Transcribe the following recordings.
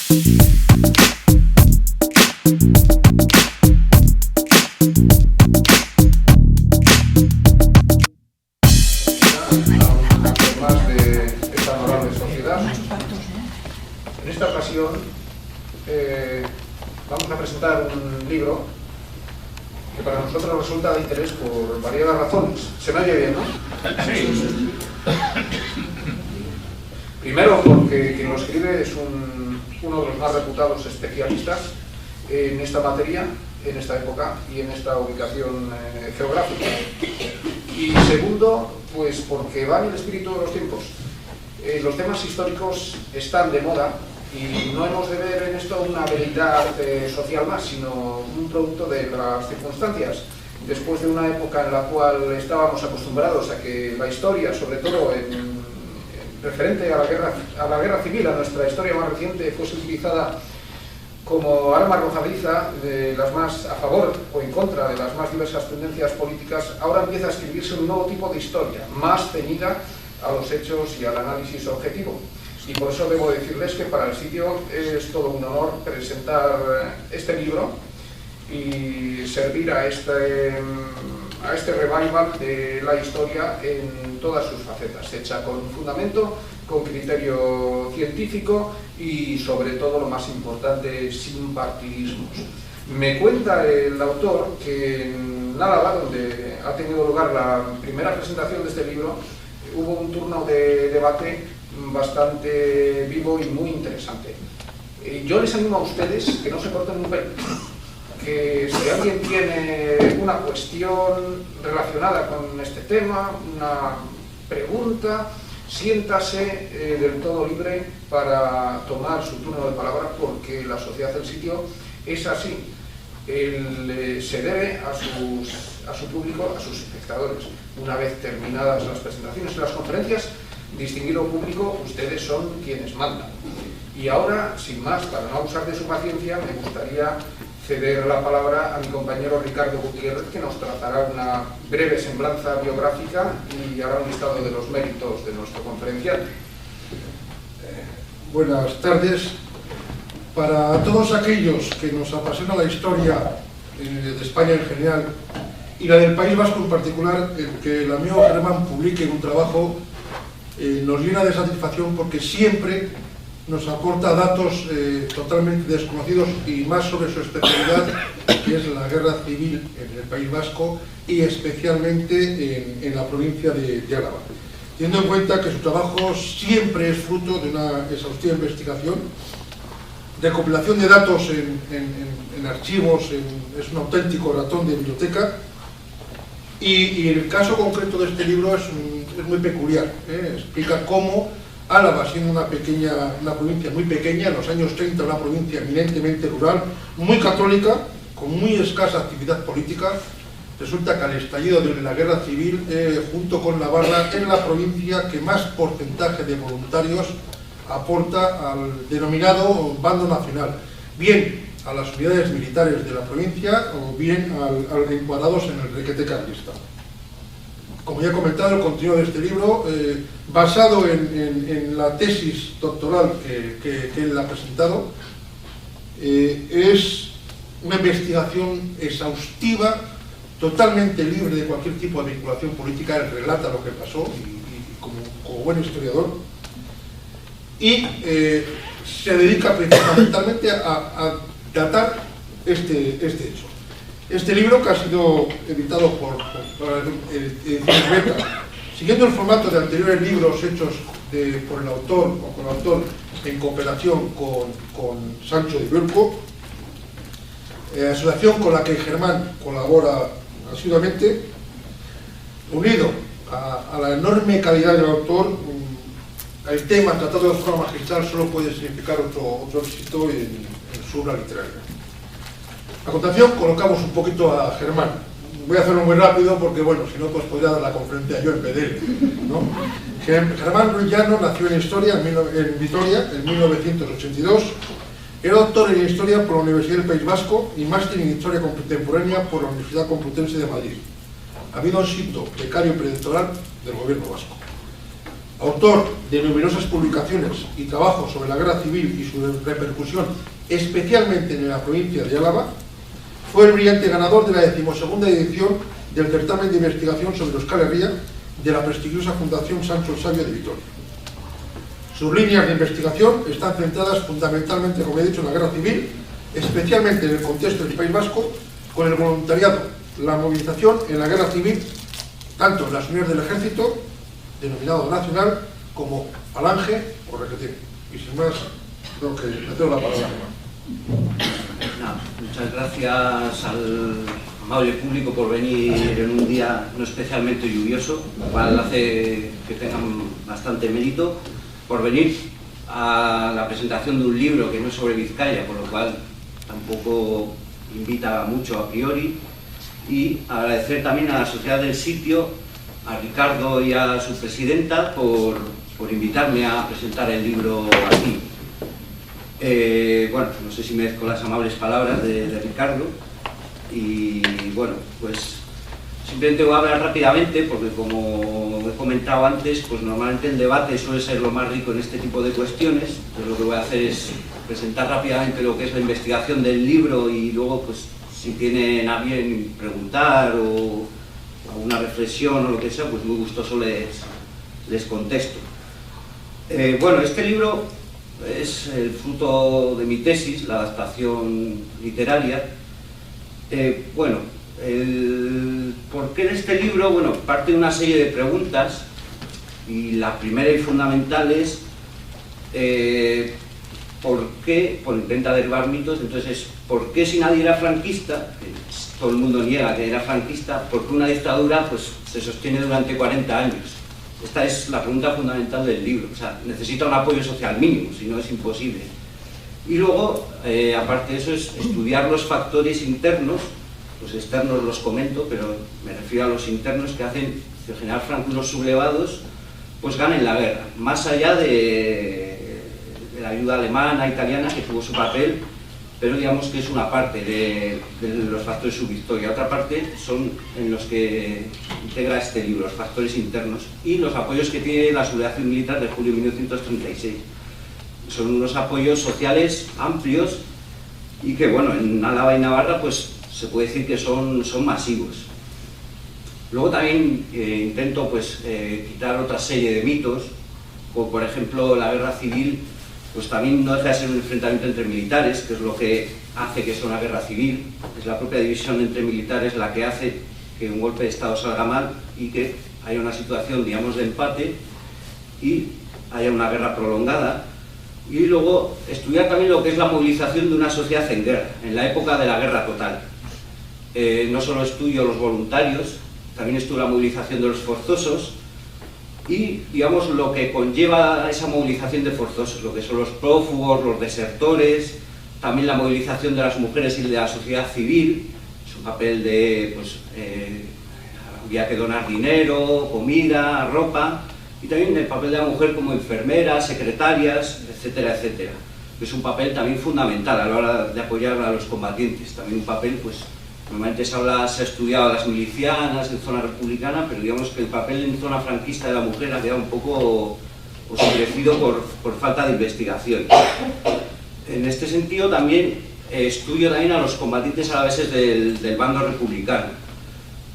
En esta ocasión vamos a presentar un libro que para nosotros resulta de interés por variadas razones. ¿Se me oye bien, no? Sí. Primero porque quien lo escribe es uno de los más reputados especialistas en esta materia, en esta época y en esta ubicación geográfica. Y segundo, pues porque va en el espíritu de los tiempos. Los temas históricos están de moda y no hemos de ver en esto una habilidad social más, sino un producto de las circunstancias. Después de una época en la cual estábamos acostumbrados a que la historia, sobre todo en referente a la guerra civil, a nuestra historia más reciente, fuese utilizada como arma arrojadiza de las más a favor o en contra de las más diversas tendencias políticas, ahora empieza a escribirse un nuevo tipo de historia, más ceñida a los hechos y al análisis objetivo. Y por eso debo decirles que para el sitio es todo un honor presentar este libro y servir a este revival de la historia en todas sus facetas, hecha con fundamento, con criterio científico y sobre todo, lo más importante, sin partidismos. Me cuenta el autor que en Álava, donde ha tenido lugar la primera presentación de este libro, hubo un turno de debate bastante vivo y muy interesante. Yo les animo a ustedes que no se corten un pelo, que si alguien tiene una cuestión relacionada con este tema, una pregunta, siéntase del todo libre para tomar su turno de palabra, porque la sociedad del sitio es así. Se debe a su público, a sus espectadores. Una vez terminadas las presentaciones y las conferencias, distinguido público, ustedes son quienes mandan. Y ahora, sin más, para no abusar de su paciencia, me gustaría ceder la palabra a mi compañero Ricardo Gutiérrez, que nos trazará una breve semblanza biográfica y hará un listado de los méritos de nuestro conferenciante. Buenas tardes. Para todos aquellos que nos apasiona la historia de España en general y la del País Vasco en particular, el que el amigo Germán publique un trabajo nos llena de satisfacción, porque siempre nos aporta datos totalmente desconocidos y más sobre su especialidad, que es la guerra civil en el País Vasco y especialmente en la provincia de Álava. Teniendo en cuenta que su trabajo siempre es fruto de una exhaustiva investigación, recopilación de datos en archivos, es un auténtico ratón de biblioteca, y el caso concreto de este libro es muy peculiar. Explica cómo Álava, siendo una provincia muy pequeña, en los años 30 una provincia eminentemente rural, muy católica, con muy escasa actividad política, resulta que al estallido de la guerra civil, junto con Navarra, es la provincia que más porcentaje de voluntarios aporta al denominado bando nacional, bien a las unidades militares de la provincia o bien al encuadrados en el requete carlista. Como ya he comentado, el contenido de este libro, basado en la tesis doctoral que él ha presentado, es una investigación exhaustiva, totalmente libre de cualquier tipo de vinculación política. Él relata lo que pasó y como buen historiador, y se dedica fundamentalmente a datar este hecho. Este libro, que ha sido editado por Ediciones Beta, siguiendo el formato de anteriores libros hechos por el autor o con el autor en cooperación con Sancho de Biolco, asociación con la que Germán colabora asiduamente, unido a la enorme calidad del autor. El tema tratado de forma magistral solo puede significar otro éxito en su obra literaria. A continuación colocamos un poquito a Germán. Voy a hacerlo muy rápido porque, bueno, si no, pues podría dar la conferencia yo en vez de él, ¿no? Germán Ruiz Llano nació en Vitoria en 1982. Era doctor en Historia por la Universidad del País Vasco y máster en Historia Contemporánea por la Universidad Complutense de Madrid. Habiendo sido becario predoctoral del Gobierno vasco. autor de numerosas publicaciones y trabajos sobre la guerra civil y su repercusión, especialmente en la provincia de Álava, fue el brillante ganador de la 12ª edición del certamen de investigación sobre Euskal Herria de la prestigiosa Fundación Sancho el Sabio de Vitoria. Sus líneas de investigación están centradas fundamentalmente, como he dicho, en la guerra civil, especialmente en el contexto del País Vasco, con el voluntariado, la movilización en la guerra civil, tanto en las unidades del ejército, denominado nacional, como Falange o Requeté. Y sin más, creo que le cedo la palabra. Muchas gracias al amable público por venir en un día no especialmente lluvioso, lo cual hace que tengan bastante mérito, por venir a la presentación de un libro que no es sobre Vizcaya, por lo cual tampoco invita mucho a priori, y agradecer también a la sociedad del sitio, a Ricardo y a su presidenta por invitarme a presentar el libro aquí. Bueno, no sé si merezco las amables palabras de Ricardo, y bueno, pues simplemente voy a hablar rápidamente porque, como he comentado antes, pues normalmente el debate suele ser lo más rico en este tipo de cuestiones. Pues lo que voy a hacer es presentar rápidamente lo que es la investigación del libro, y luego, pues si tienen a bien preguntar o alguna reflexión o lo que sea, pues muy gustoso les contesto. Bueno, este libro es el fruto de mi tesis, la adaptación literaria. Bueno, el porqué de este libro, bueno, parte de una serie de preguntas, y la primera y fundamental es ¿por qué? Por intenta derribar mitos. Entonces, ¿por qué si nadie era franquista? Todo el mundo niega que era franquista, porque una dictadura pues se sostiene durante 40 años. Esta es la pregunta fundamental del libro. O sea, necesita un apoyo social mínimo, si no es imposible. Y luego, aparte de eso, es estudiar los factores internos. Los externos los comento, pero me refiero a los internos, que hacen que el general Franco y los sublevados pues ganen la guerra, más allá de la ayuda alemana, italiana, que tuvo su papel, pero digamos que es una parte de los factores de su victoria. Otra parte son en los que integra este libro, los factores internos, y los apoyos que tiene la sublevación militar de julio de 1936. Son unos apoyos sociales amplios y que, bueno, en Álava y Navarra pues se puede decir que son masivos. Luego también intento pues quitar otra serie de mitos, como por ejemplo la guerra civil, pues también no deja de ser un enfrentamiento entre militares, que es lo que hace que sea una guerra civil. Es la propia división entre militares la que hace que un golpe de Estado salga mal y que haya una situación, digamos, de empate y haya una guerra prolongada. Y luego estudiar también lo que es la movilización de una sociedad en guerra, en la época de la guerra total. No solo estudio los voluntarios, también estudio la movilización de los forzosos y, digamos, lo que conlleva esa movilización de forzosos, lo que son los prófugos, los desertores, también la movilización de las mujeres y de la sociedad civil, su papel de, pues, había que donar dinero, comida, ropa, y también el papel de la mujer como enfermeras, secretarias, etcétera, etcétera. Es un papel también fundamental a la hora de apoyar a los combatientes, también un papel, pues, normalmente se ha estudiado a las milicianas en zona republicana, pero digamos que el papel en zona franquista de la mujer ha quedado un poco oscurecido por falta de investigación. En este sentido también estudio también a los combatientes alaveses del bando republicano.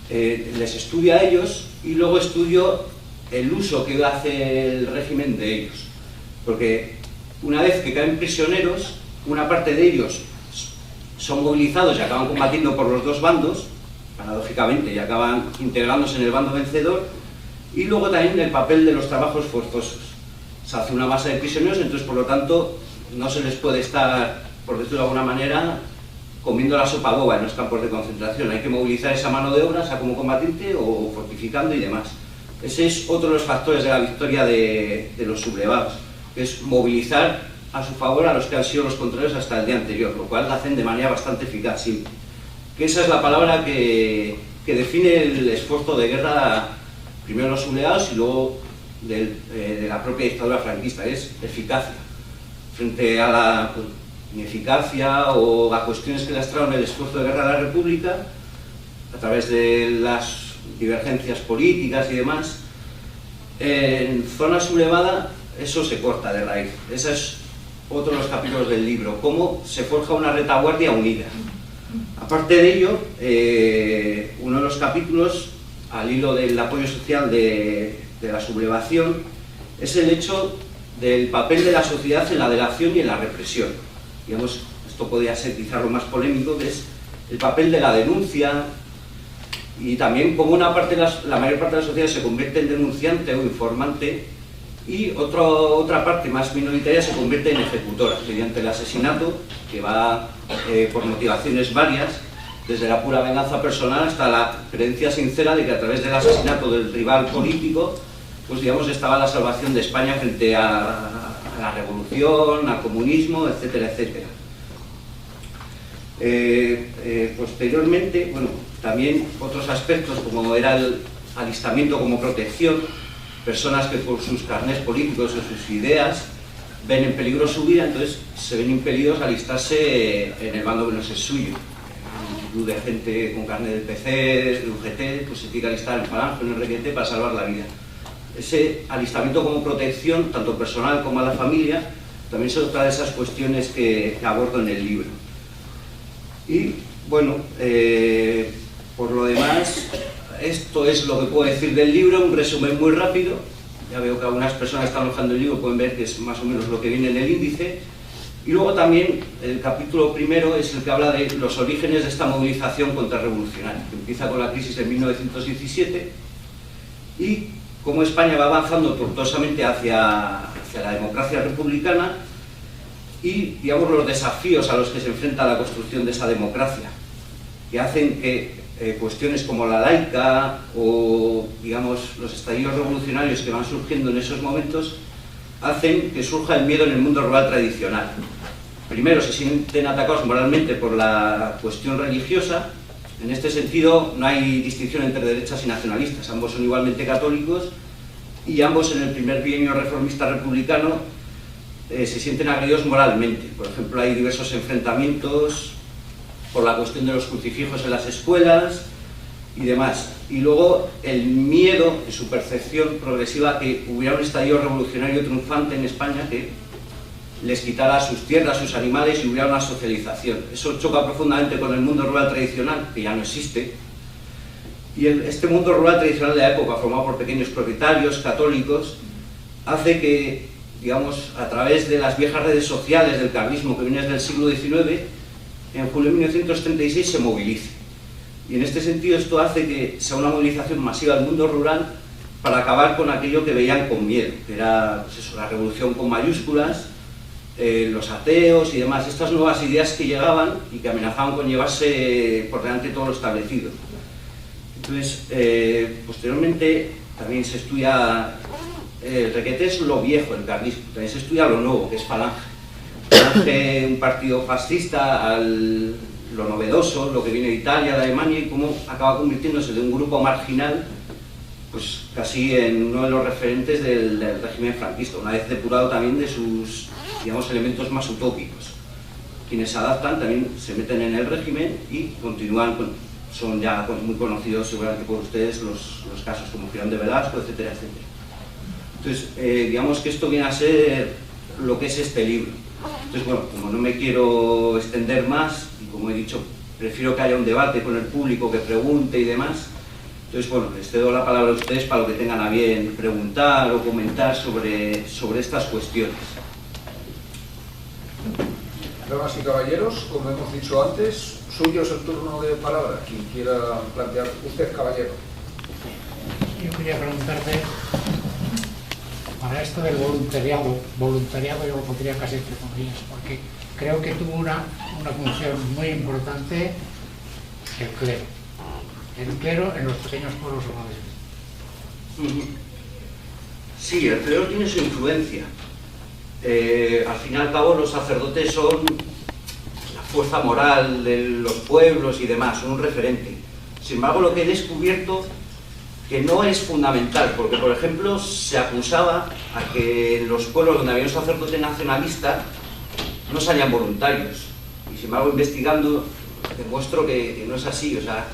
Les estudio a ellos y luego estudio el uso que hace el régimen de ellos. Porque una vez que caen prisioneros, una parte de ellos son movilizados y acaban combatiendo por los dos bandos, paradójicamente, y acaban integrándose en el bando vencedor, y luego también el papel de los trabajos forzosos. Se hace una masa de prisioneros, entonces por lo tanto no se les puede estar, por decirlo de alguna manera, comiendo la sopa boba en los campos de concentración. Hay que movilizar esa mano de obra, sea como combatiente o fortificando y demás. Ese es otro de los factores de la victoria de los sublevados, que es movilizar a su favor a los que han sido los contrarios hasta el día anterior, lo cual lo hacen de manera bastante eficaz, simple. Que esa es la palabra que define el esfuerzo de guerra, primero de los sublevados y luego de la propia dictadura franquista, es eficacia. Frente a la ineficacia o a cuestiones que lastraron el esfuerzo de guerra de la República, a través de las divergencias políticas y demás, En zona sublevada eso se corta de raíz. Ese es otro de los capítulos del libro, cómo se forja una retaguardia unida. Aparte de ello, uno de los capítulos, al hilo del apoyo social de la sublevación, es el hecho del papel de la sociedad en la delación y en la represión. Digamos, esto podría ser quizá lo más polémico, que es el papel de la denuncia, y también cómo una parte la mayor parte de la sociedad se convierte en denunciante o informante, y otra parte más minoritaria se convierte en ejecutora, mediante el asesinato, que va por motivaciones varias, desde la pura venganza personal hasta la creencia sincera de que a través del asesinato del rival político, pues digamos, estaba la salvación de España frente a la revolución, al comunismo, etcétera, etcétera. Posteriormente, bueno, también otros aspectos, como era el alistamiento como protección, personas que por sus carnés políticos o sus ideas ven en peligro su vida, entonces se ven impelidos a alistarse en el bando que no es el suyo. Multitud de gente con carnet del PC, de UGT, pues se tiene que alistar en Falange, en el RQT para salvar la vida. Ese alistamiento como protección, tanto personal como a la familia, también es otra de esas cuestiones que abordo en el libro. Y bueno, por lo demás, esto es lo que puedo decir del libro, un resumen muy rápido. Ya veo que algunas personas están hojeando el libro, pueden ver que es más o menos lo que viene en el índice. Y luego también el capítulo primero es el que habla de los orígenes de esta movilización contrarrevolucionaria, que empieza con la crisis de 1917 y cómo España va avanzando tortuosamente hacia la democracia republicana y, digamos, los desafíos a los que se enfrenta la construcción de esa democracia, que hacen que cuestiones como la laica o, digamos, los estallidos revolucionarios que van surgiendo en esos momentos hacen que surja el miedo en el mundo rural tradicional. Primero, se sienten atacados moralmente por la cuestión religiosa. En este sentido, no hay distinción entre derechas y nacionalistas. Ambos son igualmente católicos y ambos, en el primer bienio reformista republicano, se sienten agredidos moralmente. Por ejemplo, hay diversos enfrentamientos por la cuestión de los crucifijos en las escuelas y demás. Y luego el miedo en su percepción progresiva que hubiera un estallido revolucionario triunfante en España que les quitara sus tierras, sus animales y hubiera una socialización. Eso choca profundamente con el mundo rural tradicional, que ya no existe. Y este mundo rural tradicional de la época, formado por pequeños propietarios católicos, hace que, digamos, a través de las viejas redes sociales del carlismo que viene desde el siglo XIX, en julio de 1936 se movilice. Y en este sentido esto hace que sea una movilización masiva del mundo rural para acabar con aquello que veían con miedo, que era, pues eso, la revolución con mayúsculas, los ateos y demás, estas nuevas ideas que llegaban y que amenazaban con llevarse por delante todo lo establecido. Entonces, posteriormente también se estudia, el requete es lo viejo, el carlismo, también se estudia lo nuevo, que es Falange. Falange, un partido fascista, lo novedoso, lo que viene de Italia, de Alemania, y cómo acaba convirtiéndose de un grupo marginal, pues casi en uno de los referentes del régimen franquista, una vez depurado también de sus, digamos, elementos más utópicos. Quienes se adaptan también se meten en el régimen y continúan, son ya muy conocidos seguramente por ustedes los casos como Girón de Velasco, etcétera, etcétera. Entonces, digamos que esto viene a ser lo que es este libro. Entonces, bueno, como no me quiero extender más, y como he dicho, prefiero que haya un debate con el público, que pregunte y demás. Entonces, bueno, les cedo la palabra a ustedes para lo que tengan a bien preguntar o comentar sobre estas cuestiones. Damas y caballeros, como hemos dicho antes, suyo es el turno de palabra. Quien quiera plantear, usted, caballero. Yo quería preguntarte, para esto del voluntariado yo lo pondría casi entre comillas, porque creo que tuvo una función muy importante el clero en los pequeños pueblos rurales. Sí, el clero tiene su influencia. Al fin y al cabo los sacerdotes son la fuerza moral de los pueblos y demás, son un referente. Sin embargo, lo que he descubierto que no es fundamental, porque por ejemplo se acusaba a que en los pueblos donde había un sacerdote nacionalista no salían voluntarios, y sin embargo investigando demuestro que no es así. O sea,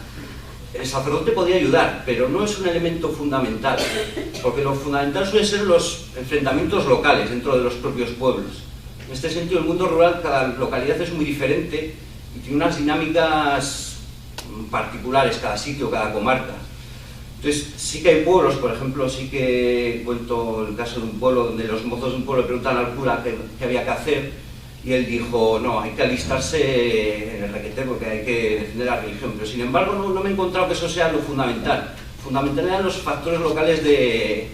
el sacerdote podía ayudar, pero no es un elemento fundamental, porque lo fundamental suelen ser los enfrentamientos locales dentro de los propios pueblos. En este sentido, el mundo rural, cada localidad es muy diferente y tiene unas dinámicas particulares, cada sitio, cada comarca. Entonces, sí que hay pueblos, por ejemplo, sí que cuento el caso de un pueblo donde los mozos de un pueblo le preguntan al cura qué había que hacer, y él dijo, no, hay que alistarse en el requete porque hay que defender la religión. Pero sin embargo no me he encontrado que eso sea lo fundamental. Fundamental eran los factores locales de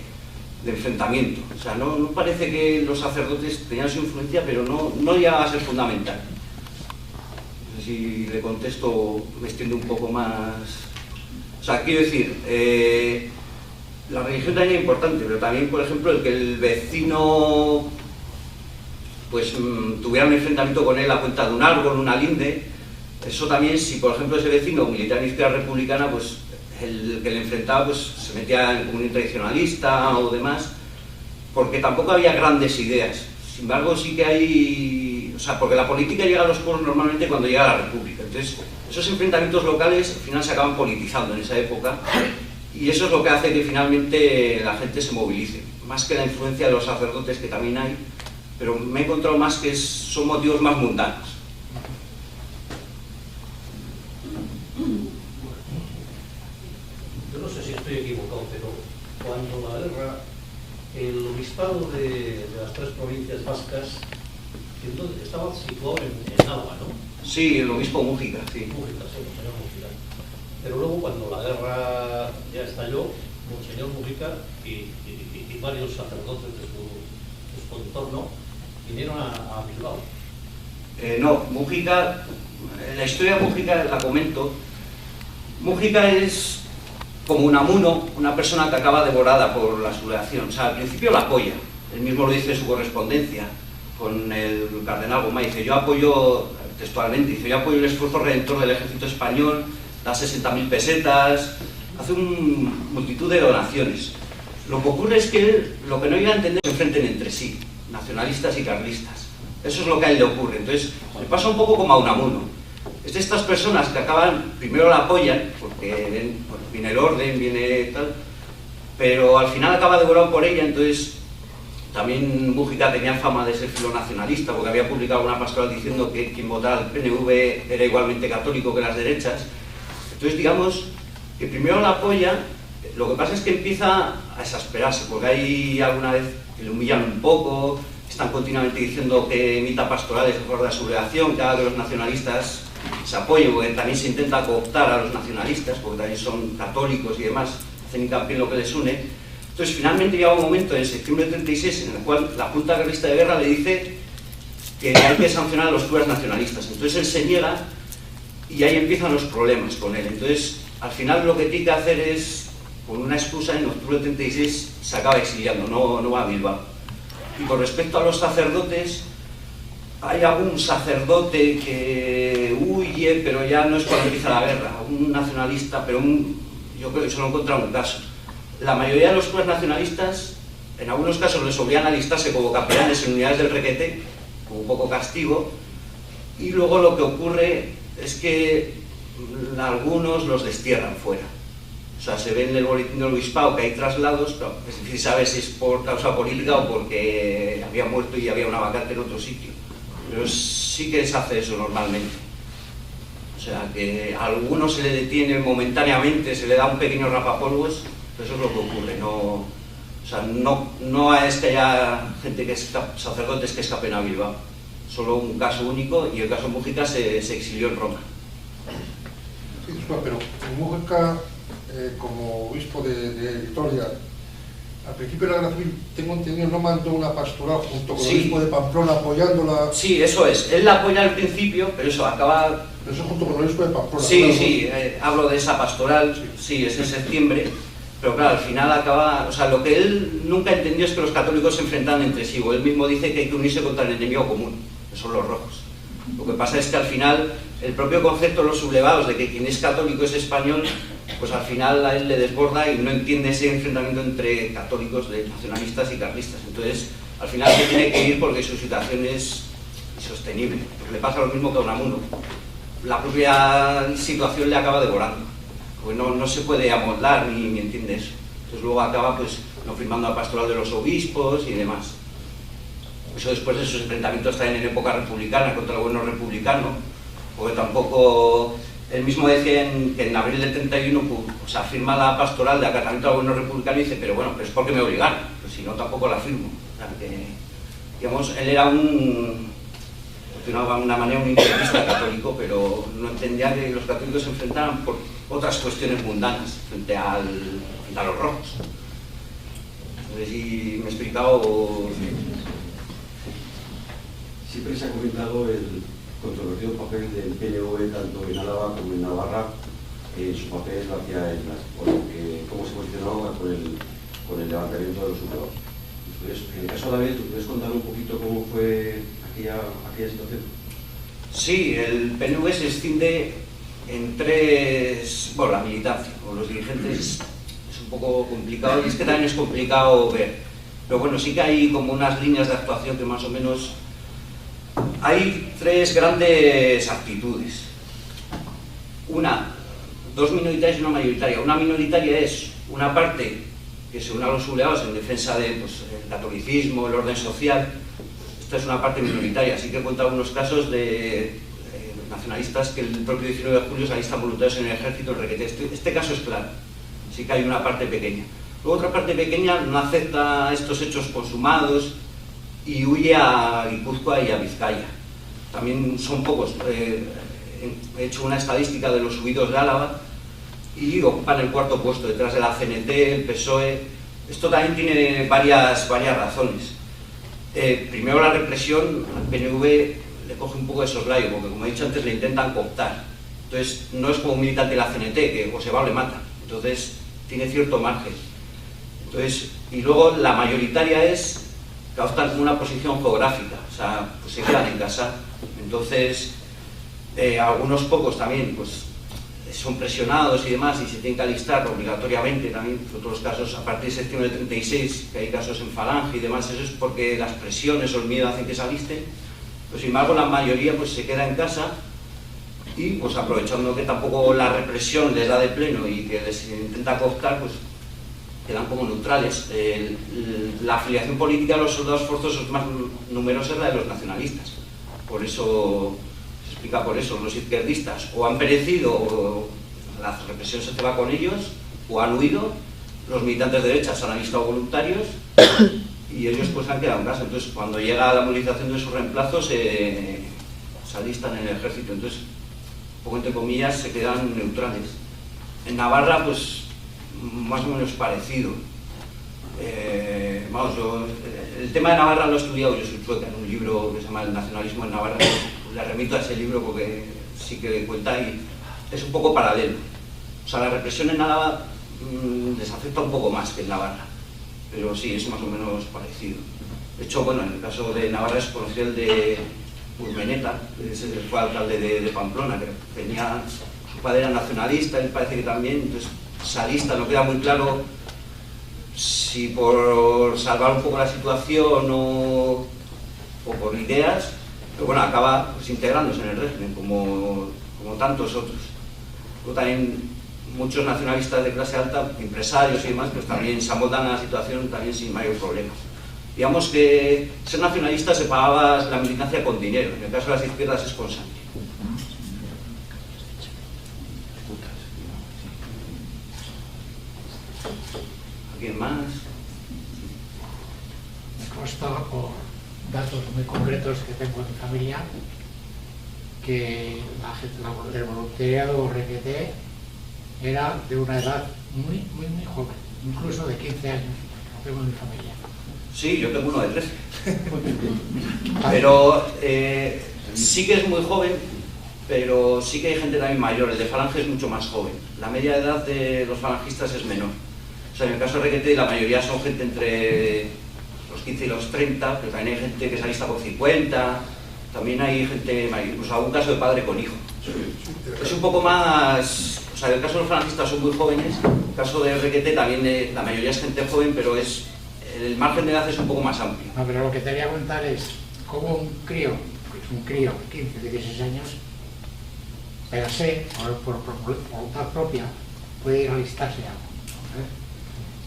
enfrentamiento. O sea, no parece que los sacerdotes tenían su influencia, pero no llegaba a ser fundamental. No sé si le contesto, me extiendo un poco más. O sea, quiero decir, la religión también es importante, pero también, por ejemplo, el que el vecino pues tuviera un enfrentamiento con él a cuenta de un árbol, una linde, eso también, si por ejemplo ese vecino militar en izquierda republicana, pues el que le enfrentaba pues se metía en comunión tradicionalista o demás, porque tampoco había grandes ideas. Sin embargo, sí que hay, o sea, porque la política llega a los pueblos normalmente cuando llega a la república. Entonces, esos enfrentamientos locales al final se acaban politizando en esa época, y eso es lo que hace que finalmente la gente se movilice, más que la influencia de los sacerdotes, que también hay, pero me he encontrado más que son motivos más mundanos. Yo no sé si estoy equivocado, pero cuando la guerra, el obispado de las tres provincias vascas estaba situado en Álava, ¿no? Sí, el obispo Mújica, sí. Mújica, sí, Monseñor Mújica. Pero luego, cuando la guerra ya estalló, Monseñor Mújica y varios sacerdotes de su entorno vinieron a Bilbao. No, Mújica, la historia de Mújica la comento. Mújica es como Unamuno, una persona que acaba devorada por la sublevación. O sea, al principio la apoya, él mismo lo dice en su correspondencia con el cardenal Gomá, dice, yo apoyo, textualmente, dice, yo apoyo el esfuerzo redentor del ejército español, da 60.000 pesetas, hace una multitud de donaciones. Lo que ocurre es que lo que no llega a entender es que se enfrenten entre sí, nacionalistas y carlistas. Eso es lo que a él le ocurre. Entonces, le pasa un poco como a Unamuno. Es de estas personas que acaban, primero la apoyan, porque ven, bueno, viene el orden, viene tal, pero al final acaba devorado por ella. Entonces, también Mújica tenía fama de ser filonacionalista, porque había publicado una pastoral diciendo que quien votara al PNV era igualmente católico que las derechas. Entonces, digamos que primero la apoya, lo que pasa es que empieza a exasperarse, porque hay alguna vez que le humillan un poco, están continuamente diciendo que emita pastorales a favor de la sublevación, que haga que los nacionalistas se apoyen, porque también se intenta cooptar a los nacionalistas, porque también son católicos y demás, hacen hincapié en lo que les une. Entonces, finalmente llega un momento en septiembre del 36 en el cual la Junta Carlista de Guerra le dice que hay que sancionar a los curas nacionalistas. Entonces él se niega y ahí empiezan los problemas con él. Entonces, al final lo que tiene que hacer es, con una excusa, en octubre del 36 se acaba exiliando, no va a Bilbao. Y con respecto a los sacerdotes, hay algún sacerdote que huye, pero ya no es cuando empieza la guerra, un nacionalista, pero yo creo que solo he encontrado un caso. La mayoría de los curas nacionalistas, en algunos casos les obligan a alistarse como capellanes en unidades del requete, como un poco castigo, y luego lo que ocurre es que algunos los destierran fuera. O sea, se ve en el boletín del obispado que hay traslados, pero es difícil saber si es por causa política o porque había muerto y había una vacante en otro sitio. Pero sí que se hace eso normalmente. O sea, que a algunos se le detiene momentáneamente, se le da un pequeño rapapolvos, pero eso es lo que ocurre. O sea, no es que haya gente que sacerdotes que escapen a Bilbao. Solo un caso único, y el caso de Mújica se exilió en Roma. Sí, pero Mújica, como obispo de Vitoria, al principio de la guerra civil, tengo entendido, no mandó una pastoral junto con el obispo de Pamplona apoyándola. Sí, eso es. Él la apoya al principio, pero eso acaba. Pero eso junto con el obispo de Pamplona. Sí, claro. sí, hablo de esa pastoral, sí, es en septiembre, pero claro, al final acaba. O sea, lo que él nunca entendió es que los católicos se enfrentan entre sí, o él mismo dice que hay que unirse contra el enemigo común, que son los rojos. Lo que pasa es que al final el propio concepto de los sublevados, de que quien es católico es español, pues al final a él le desborda y no entiende ese enfrentamiento entre católicos, nacionalistas y carlistas. Entonces, al final se tiene que ir porque su situación es insostenible. Pues le pasa lo mismo que a Unamuno. La propia situación le acaba devorando. pues no se puede amoldar ni entiende eso. Entonces luego acaba pues no firmando la pastoral de los obispos y demás. Eso después de esos enfrentamientos también en época republicana contra el gobierno republicano, porque tampoco, él mismo decía que en abril del 31 o sea, firma la pastoral de acatamiento al gobierno republicano y dice, pero bueno, pero es porque me obligaron, pues si no tampoco la firmo. O sea, que, digamos, él era de una manera un integrista católico, pero no entendía que los católicos se enfrentaran por otras cuestiones mundanas frente a los rojos. No sé si me he explicado. Siempre se ha comentado el controvertido papel del PNV tanto en Álava como en Navarra, su papel hacia cómo se posicionaba con el levantamiento de los sublevados. Entonces, en el caso de David, ¿tú puedes contar un poquito cómo fue aquella situación? Sí, el PNV se extiende en tres, bueno, la militancia o los dirigentes es un poco complicado y es que también es complicado ver, pero bueno, sí que hay como unas líneas de actuación que más o menos. Hay tres grandes actitudes, dos minoritarias y una mayoritaria. Una minoritaria es una parte que se une a los sublevados en defensa del catolicismo, el orden social. Esta es una parte minoritaria, así que he contado unos casos de nacionalistas que el propio 19 de julio se alistan voluntarios en el ejército en Requete. Este caso es claro, sí que hay una parte pequeña. Luego otra parte pequeña no acepta estos hechos consumados y huye a Guipúzcoa y a Vizcaya. También son pocos. He hecho una estadística de los huidos de Álava y ocupan el cuarto puesto, detrás de la CNT, el PSOE. Esto también tiene varias razones. Primero, la represión al PNV le coge un poco de soslayo, porque como he dicho antes, le intentan cooptar. Entonces, no es como un militante de la CNT, que o se va o le mata. Entonces, tiene cierto margen. Entonces, y luego la mayoritaria es que optan como una posición geográfica, o sea, pues se quedan en casa. Entonces, algunos pocos también, pues son presionados y demás y se tienen que alistar obligatoriamente también. En otros casos, a partir de septiembre del 36, que hay casos en Falange y demás, eso es porque las presiones o el miedo hacen que se alisten. Pues sin embargo, la mayoría pues se queda en casa y pues aprovechando que tampoco la represión les da de pleno y que les intenta cooptar, pues quedan como neutrales. La afiliación política de los soldados forzosos más numerosa es la de los nacionalistas. Por eso, se explica por eso, los izquierdistas o han perecido, o la represión se te va con ellos, o han huido, los militantes de derecha se han alistado voluntarios y ellos pues han quedado en casa. Entonces, cuando llega la movilización de su reemplazo, se alistan en el ejército. Entonces, poco entre comillas, se quedan neutrales. En Navarra, pues más o menos parecido. El tema de Navarra lo he estudiado, yo soy sueca, en un libro que se llama El nacionalismo en Navarra. Le remito a ese libro porque sí que cuenta y es un poco paralelo. O sea, la represión en Álava les afecta un poco más que en Navarra, pero sí, es más o menos parecido. De hecho, bueno, en el caso de Navarra es conocido el de Urmeneta, que fue alcalde de Pamplona, que tenía, su padre era nacionalista, él parece que también, entonces se alista, no queda muy claro si por salvar un poco la situación o por ideas, pero bueno, acaba pues integrándose en el régimen, como tantos otros. Luego también muchos nacionalistas de clase alta, empresarios y demás, pues también se amoldan a la situación también sin mayor problema. Digamos que ser nacionalista se pagaba la militancia con dinero, en el caso de las izquierdas es con sangre. ¿Alguien más? Me consta por datos muy concretos que tengo en mi familia que el voluntariado Requete era de una edad muy joven, incluso de 15 años, lo tengo en mi familia. Sí, yo tengo uno de 13. Pero sí que es muy joven, pero sí que hay gente también mayor. El de Falange es mucho más joven. La media edad de los falangistas es menor. O sea, en el caso de Requete la mayoría son gente entre los 15 y los 30, pero también hay gente que se alista por 50, también hay gente mayor, incluso algún caso de padre con hijo. Es un poco más... O sea, en el caso de los falangistas son muy jóvenes, en el caso de Requete también la mayoría es gente joven, pero el margen de edad es un poco más amplio. No, pero lo que te voy a contar es cómo un crío, 15, 16 años, per se, por voluntad propia, puede ir a alistarse algo.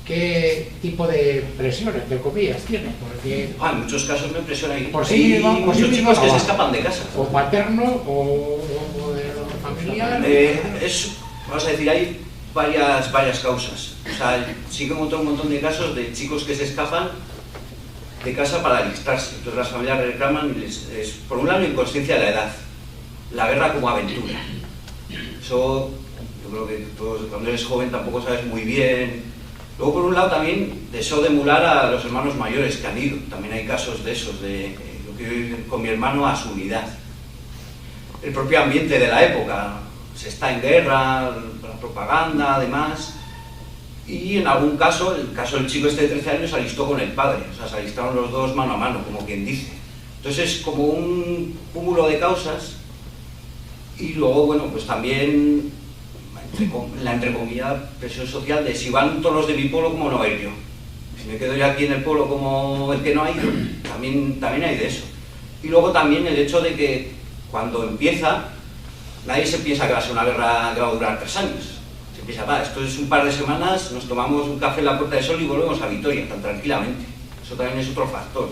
¿Qué tipo de presión, entre comillas, tiene? Porque en muchos casos no presiona ahí. por sí mismo, hay muchos chicos que se escapan de casa. o paterno o de familiar. Vamos a decir, hay varias causas. O sea, sí que un montón de casos de chicos que se escapan de casa para alistarse. Entonces las familias reclaman, por un lado, la inconsciencia de la edad, la guerra como aventura. Eso, yo creo que todos, cuando eres joven tampoco sabes muy bien. Luego, por un lado, también deseo de emular a los hermanos mayores que han ido. También hay casos de esos, de yo quiero ir con mi hermano a su unidad. El propio ambiente de la época, se está en guerra, la propaganda, además. Y en algún caso, el caso del chico este de 13 años, se alistó con el padre. O sea, se alistaron los dos mano a mano, como quien dice. Entonces es como un cúmulo de causas. Y luego, bueno, pues también la entrecomillada presión social de si van todos los de mi pueblo, ¿cómo no va a ir yo? Si me quedo yo aquí en el pueblo como el que no ha ido, también hay de eso. Y luego también el hecho de que cuando empieza, nadie se piensa que va a ser una guerra que va a durar 3 años. Se piensa, esto es un par de semanas, nos tomamos un café en la Puerta del Sol y volvemos a Vitoria, tan tranquilamente. Eso también es otro factor.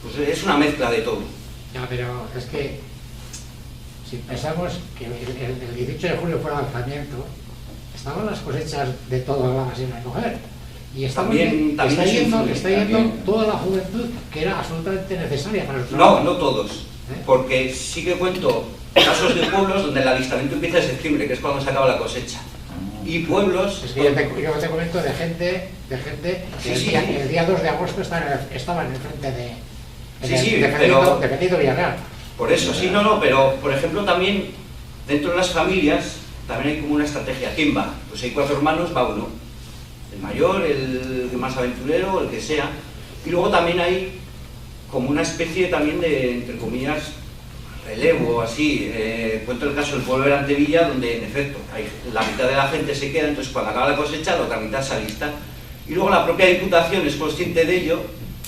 Pues es una mezcla de todo. Ya, pero es que si pensamos que el 18 de julio fue el lanzamiento, estaban las cosechas de todas las sin recoger. Y está yendo toda la juventud que era absolutamente necesaria para el trabajo. No todos. Porque sí que cuento casos de pueblos donde el alistamiento empieza en septiembre, que es cuando se acaba la cosecha. Y pueblos... Es que yo te comento de gente que el día 2 de agosto estaban en frente defendiendo Villarreal. Por eso, pero por ejemplo también dentro de las familias también hay como una estrategia. ¿Quién va? Pues hay 4 hermanos, va uno. El mayor, el más aventurero, el que sea. Y luego también hay como una especie también de, entre comillas, relevo, así. Cuento el caso del pueblo de Antevilla, donde en efecto la mitad de la gente se queda, entonces cuando acaba la cosecha la otra mitad se alista. Y luego la propia Diputación es consciente de ello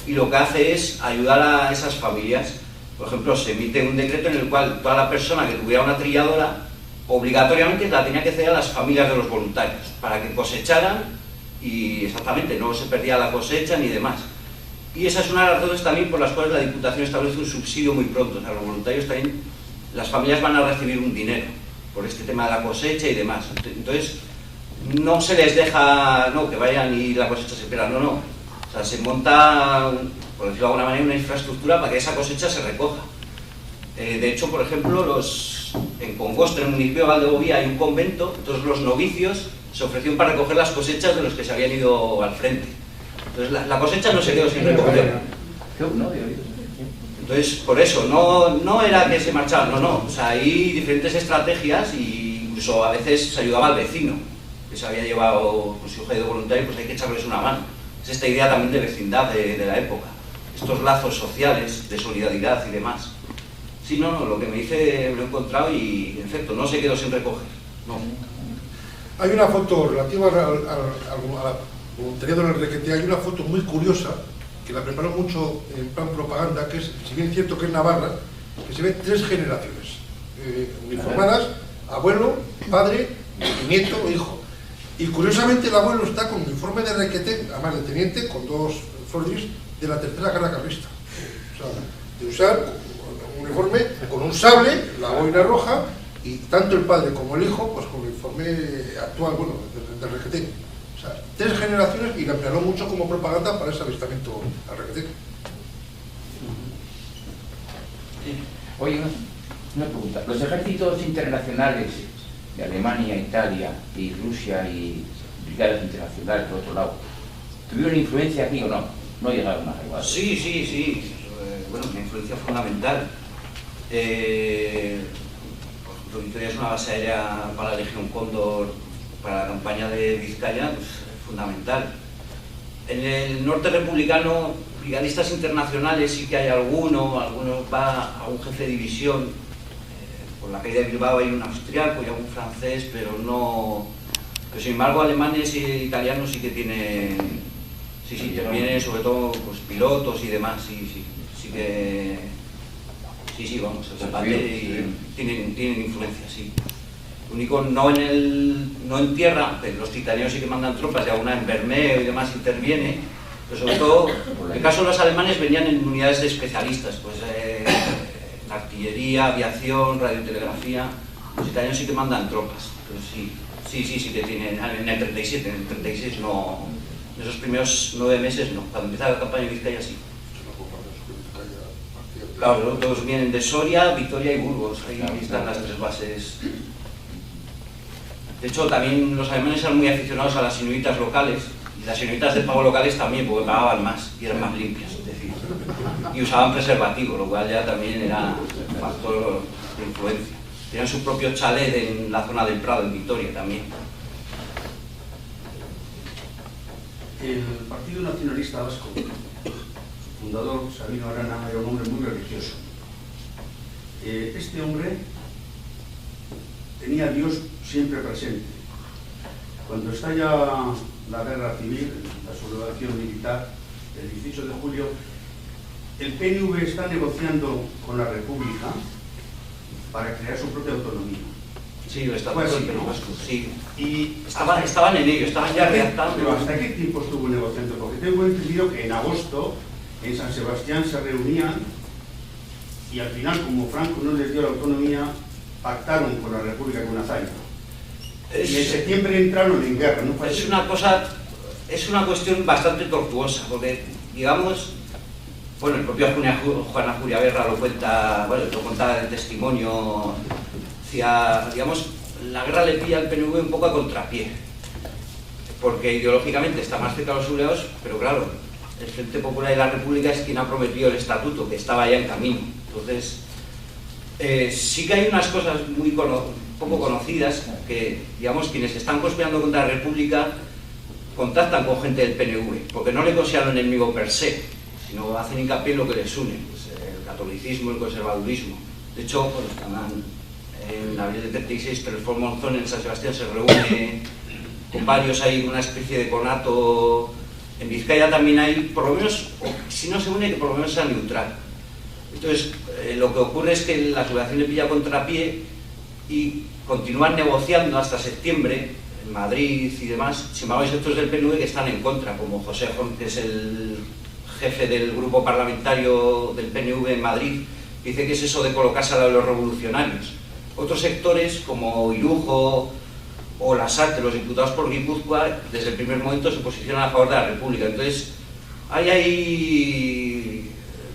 y lo que hace es ayudar a esas familias. Por ejemplo, se emite un decreto en el cual toda la persona que tuviera una trilladora obligatoriamente la tenía que ceder a las familias de los voluntarios para que cosecharan y exactamente no se perdía la cosecha ni demás. Y esa es una de las razones también por las cuales la Diputación establece un subsidio muy pronto. O sea, los voluntarios también, las familias van a recibir un dinero por este tema de la cosecha y demás. Entonces, no se les deja que vayan y la cosecha se pierda, no. O sea, se monta, por decirlo de alguna manera, una infraestructura para que esa cosecha se recoja. De hecho, por ejemplo, en Congosto, en el municipio de Valdegovía, hay un convento, entonces los novicios se ofrecieron para recoger las cosechas de los que se habían ido al frente. Entonces la cosecha no se quedó sin recoger. Entonces, por eso, no era que se marchaban, no. O sea, hay diferentes estrategias e incluso a veces se ayudaba al vecino, que se había llevado su hijo de voluntario, pues hay que echarles una mano. Es esta idea también de vecindad de la época. Estos lazos sociales, de solidaridad y demás. Sí, lo que me dice lo he encontrado y, en efecto, no se quedó sin recoger. No. Hay una foto relativa al voluntariado en el Requeté, hay una foto muy curiosa, que la preparó mucho en plan propaganda, que es, si bien es cierto que es Navarra, que se ven 3 generaciones uniformadas, abuelo, padre, nieto o hijo. Y curiosamente el abuelo está con uniforme de Requeté, además de teniente, con 2 fordis de la tercera guerra carlista. O sea, de usar un uniforme con un sable, la boina roja, y tanto el padre como el hijo, pues con el uniforme actual, bueno, del Requeté. O sea, 3 generaciones y la emplearon mucho como propaganda para ese avistamiento al Requeté. Oye, una pregunta. Los ejércitos internacionales de Alemania, Italia y Rusia y brigadas internacionales, por otro lado, ¿tuvieron influencia aquí o no? No llegaron a arribar. Sí. Bueno, una influencia fundamental. Por ejemplo, Vitoria es una base aérea para la Legión Cóndor, para la campaña de Vizcaya, pues, fundamental. En el norte republicano, brigadistas internacionales sí que hay algunos va a un jefe de división. Por la caída de Bilbao hay un austriaco y algún francés, pero no. Pero sin embargo, alemanes e italianos sí que tienen. Sí, también sobre todo pues, pilotos y demás, sí que. Sí, vamos, el combate y tienen influencia, sí. único no en tierra, pero los italianos sí que mandan tropas y alguna en Bermeo y demás interviene, pero sobre todo, en el caso de los alemanes venían en unidades de especialistas, pues en artillería, aviación, radiotelegrafía. Los italianos sí que mandan tropas, pero sí que tienen, en el 37, en el 36 no, en esos primeros 9 meses no, cuando empieza la campaña de Vizcaya sí. Claro, todos vienen de Soria, Vitoria y Burgos, ahí están las 3 bases. De hecho, también los alemanes eran muy aficionados a las inuitas locales, y las inuitas de pago locales también, porque pagaban más y eran más limpias, es decir, y usaban preservativo, lo cual ya también era un factor de influencia. Tenían su propio chalet en la zona del Prado, en Vitoria también. El Partido Nacionalista Vasco, su fundador, Sabino Arana, era un hombre muy religioso. Este hombre tenía a Dios siempre presente. Cuando estalla la guerra civil, la sublevación militar, el 18 de julio, el PNV está negociando con la República para crear su propia autonomía. Sí, el Estado Pues sí, del ¿no? Vasco, sí. Y Estaban en ello, estaban ya redactando. Pero ¿hasta qué tiempo estuvo negociando? Porque tengo entendido que en agosto en San Sebastián se reunían y al final, como Franco no les dio la autonomía, pactaron con la República con Azaña. Y en septiembre entraron en guerra, ¿no? Es una cuestión bastante tortuosa, porque, digamos, bueno, el propio Juana Julia Guerra lo cuenta, bueno, lo contaba el testimonio, decía, digamos, la guerra le pilla al PNV un poco a contrapié, porque ideológicamente está más cerca de los sublevados, pero claro, el Frente Popular de la República es quien ha prometido el estatuto, que estaba ya en camino. Entonces, sí que hay unas cosas muy poco conocidas, que, digamos, quienes están conspirando contra la República contactan con gente del PNV, porque no le consideran un enemigo per se, sino hacen hincapié en lo que les une, pues, el catolicismo, el conservadurismo. De hecho, bueno, en abril del 36, Telesfor Monzón en San Sebastián se reúne con varios, hay una especie de conato. En Vizcaya también hay, por lo menos, o si no se une, que por lo menos sea neutral. Entonces, lo que ocurre es que la sublevación le pilla a contrapié y continúan negociando hasta septiembre, en Madrid y demás. Sin embargo, hay sectores del PNV que están en contra, como José Jon, que es el jefe del grupo parlamentario del PNV en Madrid, que dice que es eso de colocarse al lado de los revolucionarios. Otros sectores, como Irujo o Lasarte, los diputados por Guipúzcoa, desde el primer momento se posicionan a favor de la República. Entonces, hay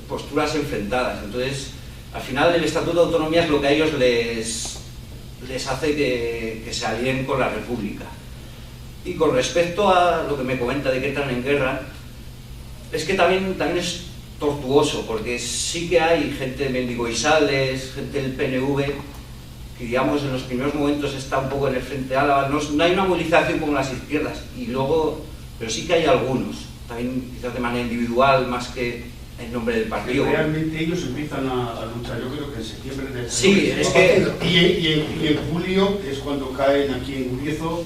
posturas enfrentadas. Entonces, al final, el Estatuto de Autonomía es lo que a ellos les hace que se alíen con la República. Y con respecto a lo que me comenta de que entran en guerra, es que también es tortuoso, porque sí que hay gente de Mendigoizales, gente del PNV, que, digamos, en los primeros momentos está un poco en el Frente Álava. No hay una movilización como las izquierdas, y luego, pero sí que hay algunos, también quizás de manera individual, más que en nombre del partido. Pero realmente ellos empiezan a luchar, yo creo que en septiembre del sí, es que... y en julio, que es cuando caen aquí en Guriezo,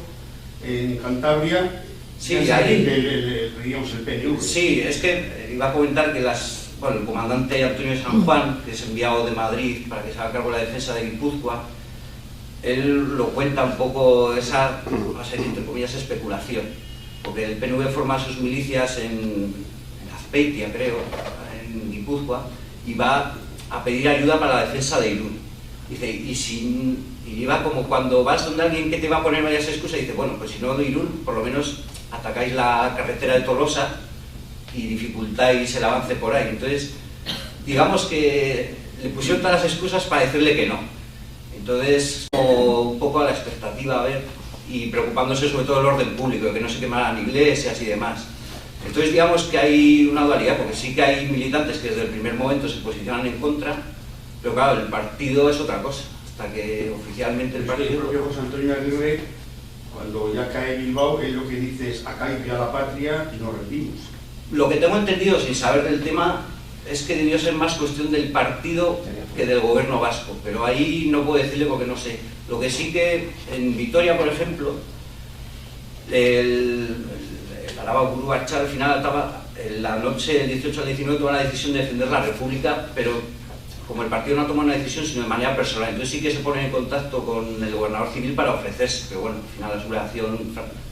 en Cantabria, sí, digamos, el PNV. Sí, es que iba a comentar que el comandante Antonio San Juan, que es enviado de Madrid para que se haga cargo de la defensa de Guipúzcoa, él lo cuenta un poco, esa, va a ser entre comillas, especulación, porque el PNV forma sus milicias en Azpeitia, creo, en Guipúzcoa, y va a pedir ayuda para la defensa de Irún. Dice, y va como cuando vas donde alguien que te va a poner varias excusas, y dice, bueno, pues si no de Irún, por lo menos atacáis la carretera de Tolosa y dificultáis el avance por ahí. Entonces, digamos que le pusieron todas las excusas para decirle que no. Entonces, un poco a la expectativa, a ver, y preocupándose sobre todo del orden público, de que no se quemaran iglesias y demás. Entonces, digamos que hay una dualidad, porque sí que hay militantes que desde el primer momento se posicionan en contra, pero claro, el partido es otra cosa, hasta que oficialmente el partido... El propio José Antonio Aguirre, cuando ya cae Bilbao, él lo que dice es acá y a la patria y nos rendimos. Lo que tengo entendido, sin saber del tema, es que debió ser más cuestión del partido que del gobierno vasco, pero ahí no puedo decirle porque no sé. Lo que sí que en Vitoria, por ejemplo, el Araba Buru Batzar al final estaba, en la noche del 18 al 19 tomó la decisión de defender la República, pero como el partido no toma una decisión, sino de manera personal. Entonces sí que se pone en contacto con el gobernador civil para ofrecerse, pero bueno, al final la sublevación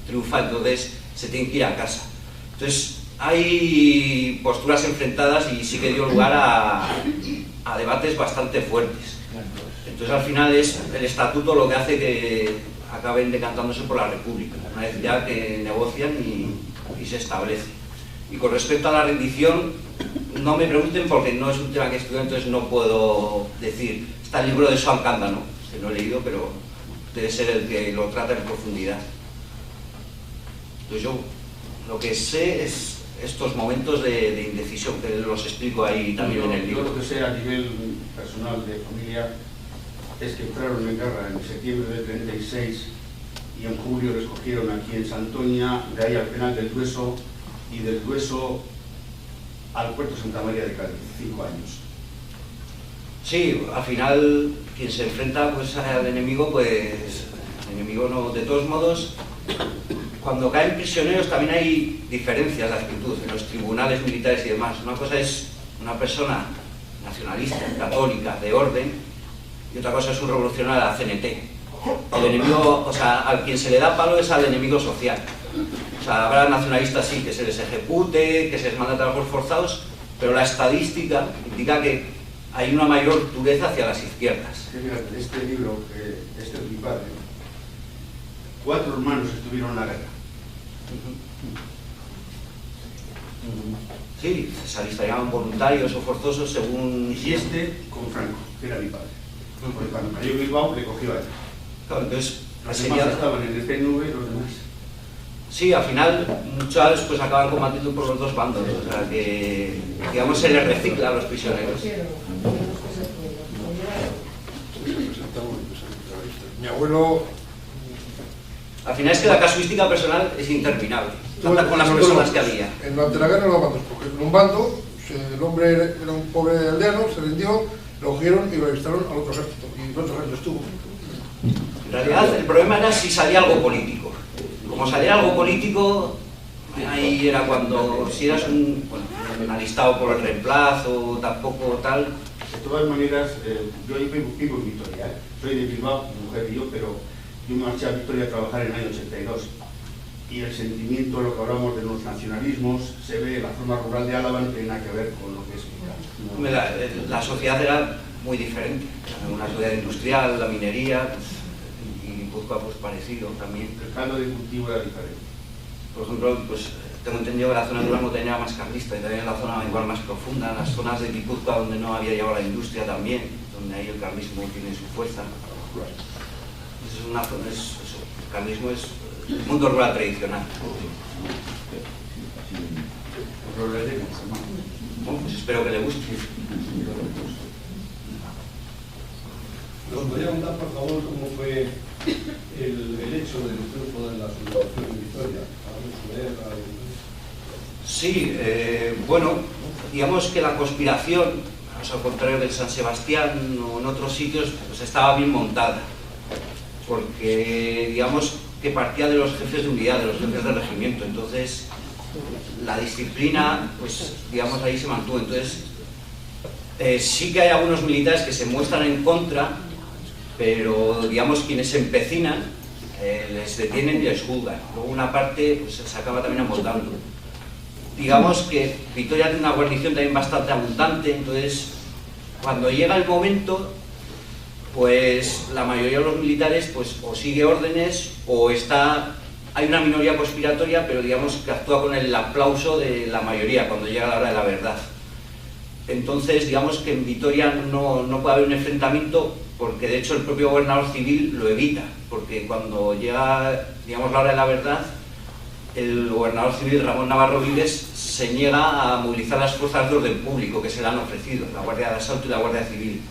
triunfa, entonces se tiene que ir a casa. Entonces hay posturas enfrentadas y sí que dio lugar a debates bastante fuertes. Entonces al final es el estatuto lo que hace que acaben decantándose por la República, una vez ya que negocian y se establece. Y con respecto a la rendición, no me pregunten porque no es un tema que estudio, entonces no puedo decir. Está el libro de Swan Cándano, que no he leído, pero debe ser el que lo trata en profundidad. Entonces yo lo que sé es estos momentos de indecisión, que los explico ahí también en el libro. Yo lo que sé a nivel personal de familia es que entraron en guerra en septiembre del 36 y en julio les cogieron aquí en Santoña, de ahí al penal del Dueso, y del Dueso al puerto Santa María de Cádiz, 5 años. Sí, al final quien se enfrenta pues al enemigo, pues el enemigo no, de todos modos, cuando caen prisioneros también hay diferencias de actitud en los tribunales militares y demás. Una cosa es una persona nacionalista, católica, de orden, y otra cosa es un revolucionario de la CNT. El enemigo, o sea, al quien se le da palo es al enemigo social. O sea, habrá nacionalistas sí, que se les ejecute, que se les manda a trabajos forzados, pero la estadística indica que hay una mayor dureza hacia las izquierdas. Fíjate, este libro, este es mi padre, 4 hermanos estuvieron en la guerra. Sí, se alistarían voluntarios o forzosos según... Y este con Franco, que era mi padre. Porque cuando cayó Bilbao le cogió a él. Claro, entonces... Los demás estaban en el PNV y los demás. Sí, al final muchos pues acaban combatiendo por los dos bandos, o sea que, digamos, se les recicla a los prisioneros. Mi abuelo... Al final es que la casuística personal es interminable, tanta con las personas que había. Durante la guerra los bandos, porque en un bando el hombre era un pobre aldeano, se rindió, lo cogieron y lo alistaron al otro ejército, y el otro ejército estuvo. En realidad el problema era si salía algo político. Como salía algo político, ahí era cuando, si eras un alistado por el reemplazo, tampoco tal. De todas maneras, yo ahí vivo en Vitoria, soy de Bilbao, mi mujer y yo, pero yo me marché a Vitoria a trabajar en el año 82. Y el sentimiento, lo que hablamos de los nacionalismos, se ve en la zona rural de Álava, no tiene nada que ver con lo que es Bilbao. La sociedad era muy diferente, una sociedad industrial, la minería, y Guipúzcoa pues parecido también. El caldo de cultivo era diferente. Por ejemplo, pues tengo entendido que la zona de Durango tenía más carlista y también la zona igual más profunda, las zonas de Guipúzcoa donde no había llegado la industria también, donde ahí el carlismo tiene su fuerza. Es una zona, el carlismo es el mundo rural tradicional. Bueno, pues espero que le guste. ¿Nos podría contar, por favor, cómo fue el hecho del triunfo de la sublevación en Vitoria? Sí, bueno, digamos que la conspiración, al contrario del San Sebastián o en otros sitios, pues estaba bien montada, porque digamos que partía de los jefes de unidad, de los jefes de regimiento, entonces la disciplina, pues digamos ahí se mantuvo. Entonces sí que hay algunos militares que se muestran en contra, pero digamos quienes se empecinan les detienen y les juzgan. Luego una parte pues, se acaba también amoldando. Digamos que Vitoria tiene una guarnición también bastante abundante, entonces cuando llega el momento, pues la mayoría de los militares pues o sigue órdenes o hay una minoría conspiratoria, pero digamos que actúa con el aplauso de la mayoría cuando llega la hora de la verdad. Entonces digamos que en Vitoria no puede haber un enfrentamiento, porque de hecho el propio gobernador civil lo evita, porque cuando llega, digamos, la hora de la verdad, el gobernador civil Ramón Navarro Vives se niega a movilizar las fuerzas de orden público que se le han ofrecido, la Guardia de Asalto y la Guardia Civil.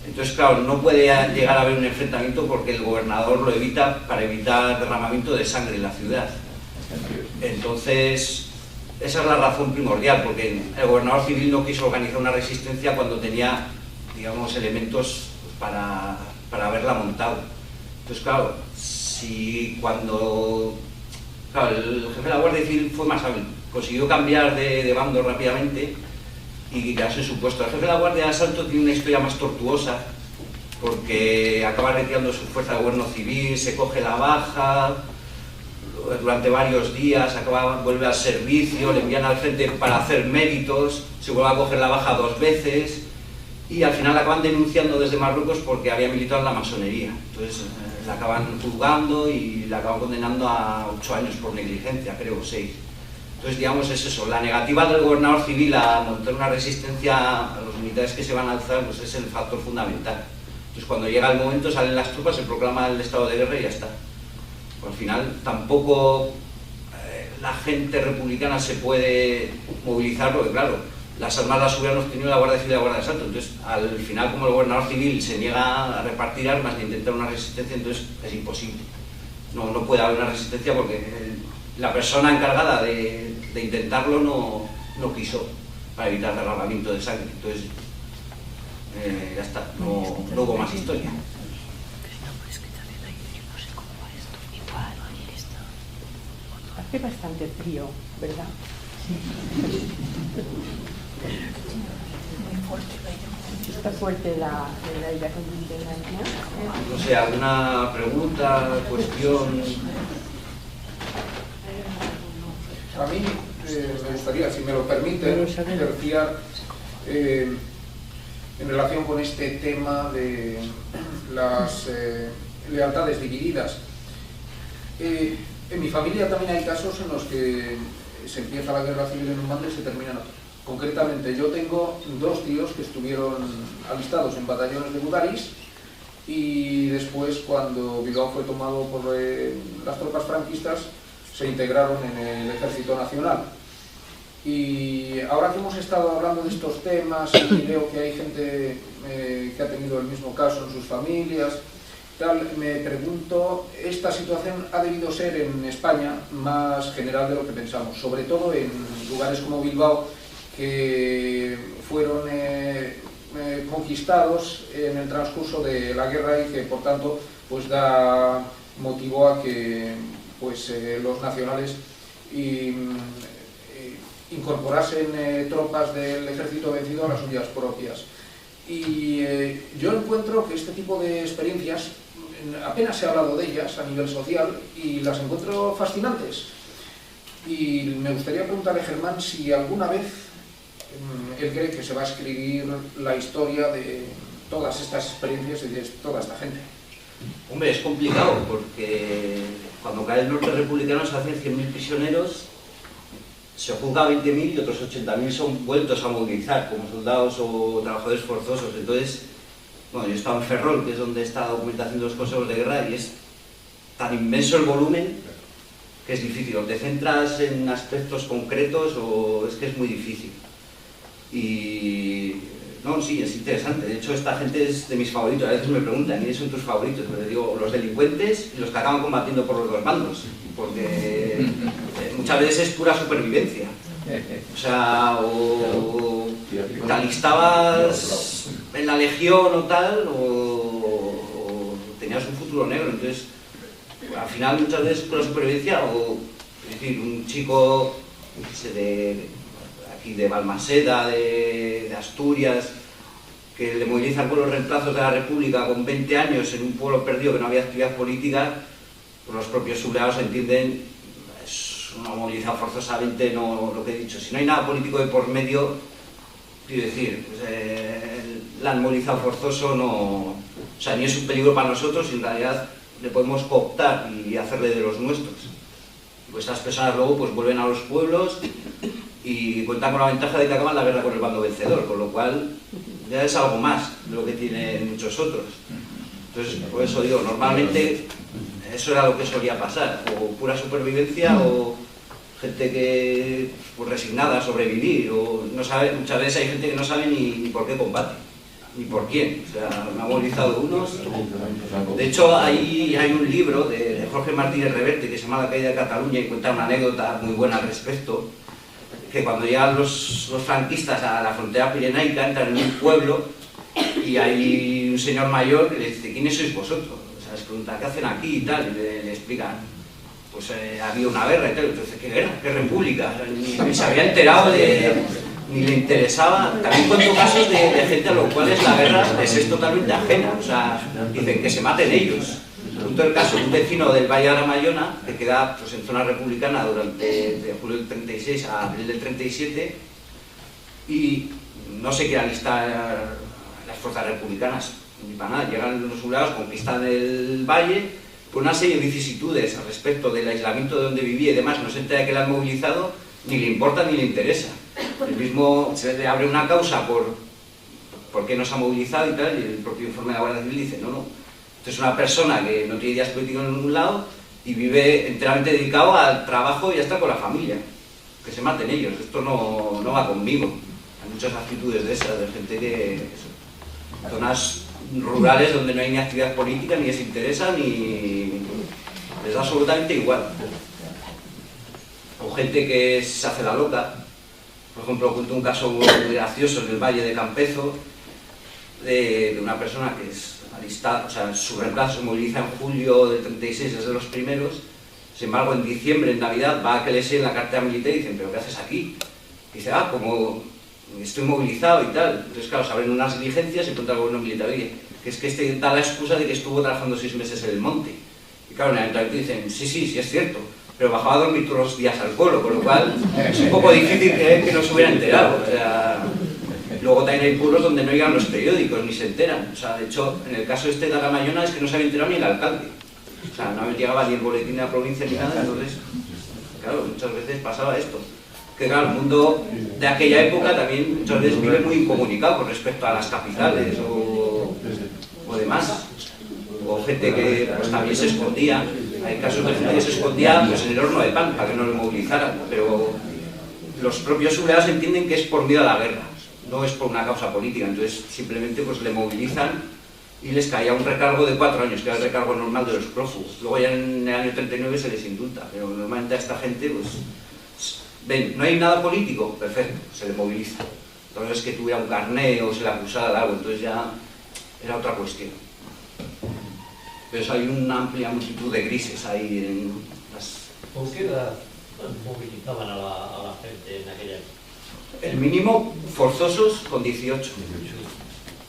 Entonces, claro, no puede llegar a haber un enfrentamiento porque el gobernador lo evita para evitar derramamiento de sangre en la ciudad. Entonces, esa es la razón primordial, porque el gobernador civil no quiso organizar una resistencia cuando tenía, digamos, elementos para haberla montado. Entonces, claro, Claro, el jefe de la Guardia Civil fue más hábil, consiguió cambiar de bando rápidamente y quedarse en su puesto. El jefe de la Guardia de Asalto tiene una historia más tortuosa, porque acaba retirando su fuerza de gobierno civil, se coge la baja durante varios días, vuelve al servicio, le envían al frente para hacer méritos, se vuelve a coger la baja 2 veces y al final la acaban denunciando desde Marruecos porque había militado en la masonería. Entonces la acaban juzgando y la acaban condenando a 8 años por negligencia, creo, 6. Entonces, digamos, es eso, la negativa del gobernador civil a montar una resistencia a los militares que se van a alzar, pues es el factor fundamental. Entonces, cuando llega el momento, salen las tropas, se proclama el estado de guerra y ya está. Al final, tampoco la gente republicana se puede movilizar, porque claro, las armas las hubieran tenido la Guardia Civil y la Guardia de Asalto. Entonces, al final, como el gobernador civil se niega a repartir armas ni intentar una resistencia, entonces es imposible. No puede haber una resistencia porque la persona encargada de intentarlo no quiso, para evitar derramamiento de sangre. Entonces, ya está, no hubo más historia. Hace bastante frío, ¿verdad? Muy fuerte. Está fuerte la aire acondicionado. No sé, ¿alguna pregunta, cuestión? A mí me gustaría, si me lo permiten, terciar en relación con este tema de las lealtades divididas. En mi familia también hay casos en los que se empieza la guerra civil en un bando y se termina en otro. Concretamente, yo tengo 2 tíos que estuvieron alistados en batallones de Gudaris y después, cuando Bilbao fue tomado por las tropas franquistas, se integraron en el Ejército Nacional. Y ahora que hemos estado hablando de estos temas y veo que hay gente que ha tenido el mismo caso en sus familias, me pregunto, esta situación ha debido ser en España más general de lo que pensamos, sobre todo en lugares como Bilbao, que fueron conquistados en el transcurso de la guerra y que por tanto pues motivó a que los nacionales incorporasen tropas del ejército vencido a las suyas propias. Y yo encuentro que este tipo de experiencias, apenas se ha hablado de ellas a nivel social y las encuentro fascinantes. Y me gustaría preguntarle a Germán si alguna vez él cree que se va a escribir la historia de todas estas experiencias y de toda esta gente. Hombre, es complicado porque cuando cae el norte republicano se hacen 100.000 prisioneros, se juzga a 20.000 y otros 80.000 son vueltos a movilizar como soldados o trabajadores forzosos. Entonces, bueno, yo he estado en Ferrol, que es donde está la documentación de los consejos de guerra, y es tan inmenso el volumen que es difícil. O te centras en aspectos concretos o es que es muy difícil. Y no, sí, es interesante. De hecho, esta gente es de mis favoritos. A veces me preguntan, ¿quiénes son tus favoritos? Pues les digo, los delincuentes y los que acaban combatiendo por los 2 bandos. Porque muchas veces es pura supervivencia. O sea, o te alistabas en la legión o tal, o tenías un futuro negro. Entonces, al final muchas veces pura supervivencia, o es decir, un chico de Balmaseda, de Asturias, que le movilizan con los reemplazos de la República con 20 años en un pueblo perdido que no había actividad política, pues los propios sublevados entienden, es una movilizado forzosamente, no lo que he dicho. Si no hay nada político de por medio, quiero decir, pues, la han movilizado forzoso, no, o sea, ni es un peligro para nosotros, y en realidad le podemos cooptar y hacerle de los nuestros. Pues estas personas luego pues vuelven a los pueblos y cuentan con la ventaja de que acaban la guerra con el bando vencedor, con lo cual ya es algo más de lo que tienen muchos otros. Entonces, por eso digo, normalmente eso era lo que solía pasar, o pura supervivencia o gente que pues, resignada a sobrevivir, o no sabe, muchas veces hay gente que no sabe ni por qué combate, ni por quién. O sea, me ha movilizado unos. De hecho, hay un libro de Jorge Martínez Reverte que se llama La caída de Cataluña y cuenta una anécdota muy buena al respecto, que cuando llegan los franquistas a la frontera pirenaica, entran en un pueblo y hay un señor mayor que les dice, ¿quiénes sois vosotros? O sea, les pregunta, ¿qué hacen aquí y tal? Y le explican, pues había una guerra y tal. Entonces, ¿qué guerra? ¿Qué república? Ni se había enterado de ni le interesaba. También cuento casos de gente a los cuales la guerra les es totalmente ajena, o sea, dicen que se maten ellos. Punto el caso de un vecino del Valle de Aramayona, que queda pues, en zona republicana de julio del 36 a abril del 37, y no se quiere alistar las fuerzas republicanas, ni para nada. Llegan los sublevados, conquistan el valle, por una serie de vicisitudes al respecto del aislamiento de donde vivía y demás, no se entera que la han movilizado, ni le importa ni le interesa. El mismo se le abre una causa por qué no se ha movilizado y tal, y el propio informe de la Guardia Civil dice, no, esto es una persona que no tiene ideas políticas en ningún lado y vive enteramente dedicado al trabajo y ya está con la familia. Que se maten ellos, esto no va conmigo. Hay muchas actitudes de esas, de gente que... Eso, zonas rurales donde no hay ni actividad política, ni les interesa, ni... les da absolutamente igual. O gente que se hace la loca. Por ejemplo, cuento un caso muy gracioso en el Valle de Campezo, de una persona que es alistada, o sea, su reemplazo se moviliza en julio del 36, es de los primeros. Sin embargo, en diciembre, en Navidad, va a que le en la cartera militar y dicen, ¿pero qué haces aquí? Y dice, como estoy movilizado y tal. Entonces, claro, se abren unas diligencias y encuentra el gobierno militar, oye, que es que este da la excusa de que estuvo trabajando 6 meses en el monte. Y claro, en el ayuntamiento dicen, sí, es cierto, pero bajaba a dormir todos los días al pueblo, con lo cual es un poco difícil creer que no se hubiera enterado. O sea, luego también hay pueblos donde no llegan los periódicos, ni se enteran. O sea, de hecho, en el caso este de Aramayona es que no se había enterado ni el alcalde. O sea, no llegaba ni el boletín de la provincia ni nada, entonces, claro, muchas veces pasaba esto. Que claro, el mundo de aquella época también muchas veces vive muy incomunicado con respecto a las capitales o demás. O gente que pues, también se escondía. Hay casos de gente que se escondía pues, en el horno de pan para que no lo movilizaran, pero los propios sublevados entienden que es por miedo a la guerra, no es por una causa política, entonces simplemente pues, le movilizan y les caía un recargo de 4 años, que era el recargo normal de los prófugos. Luego ya en el año 39 se les indulta, pero normalmente a esta gente, pues, ven, no hay nada político, perfecto, se le moviliza. Entonces que tuviera un carné o se le acusara de algo, entonces ya era otra cuestión. Pero hay una amplia multitud de grises ahí en las... ¿Por qué edad movilizaban a la gente en aquella época? El mínimo forzosos con 18.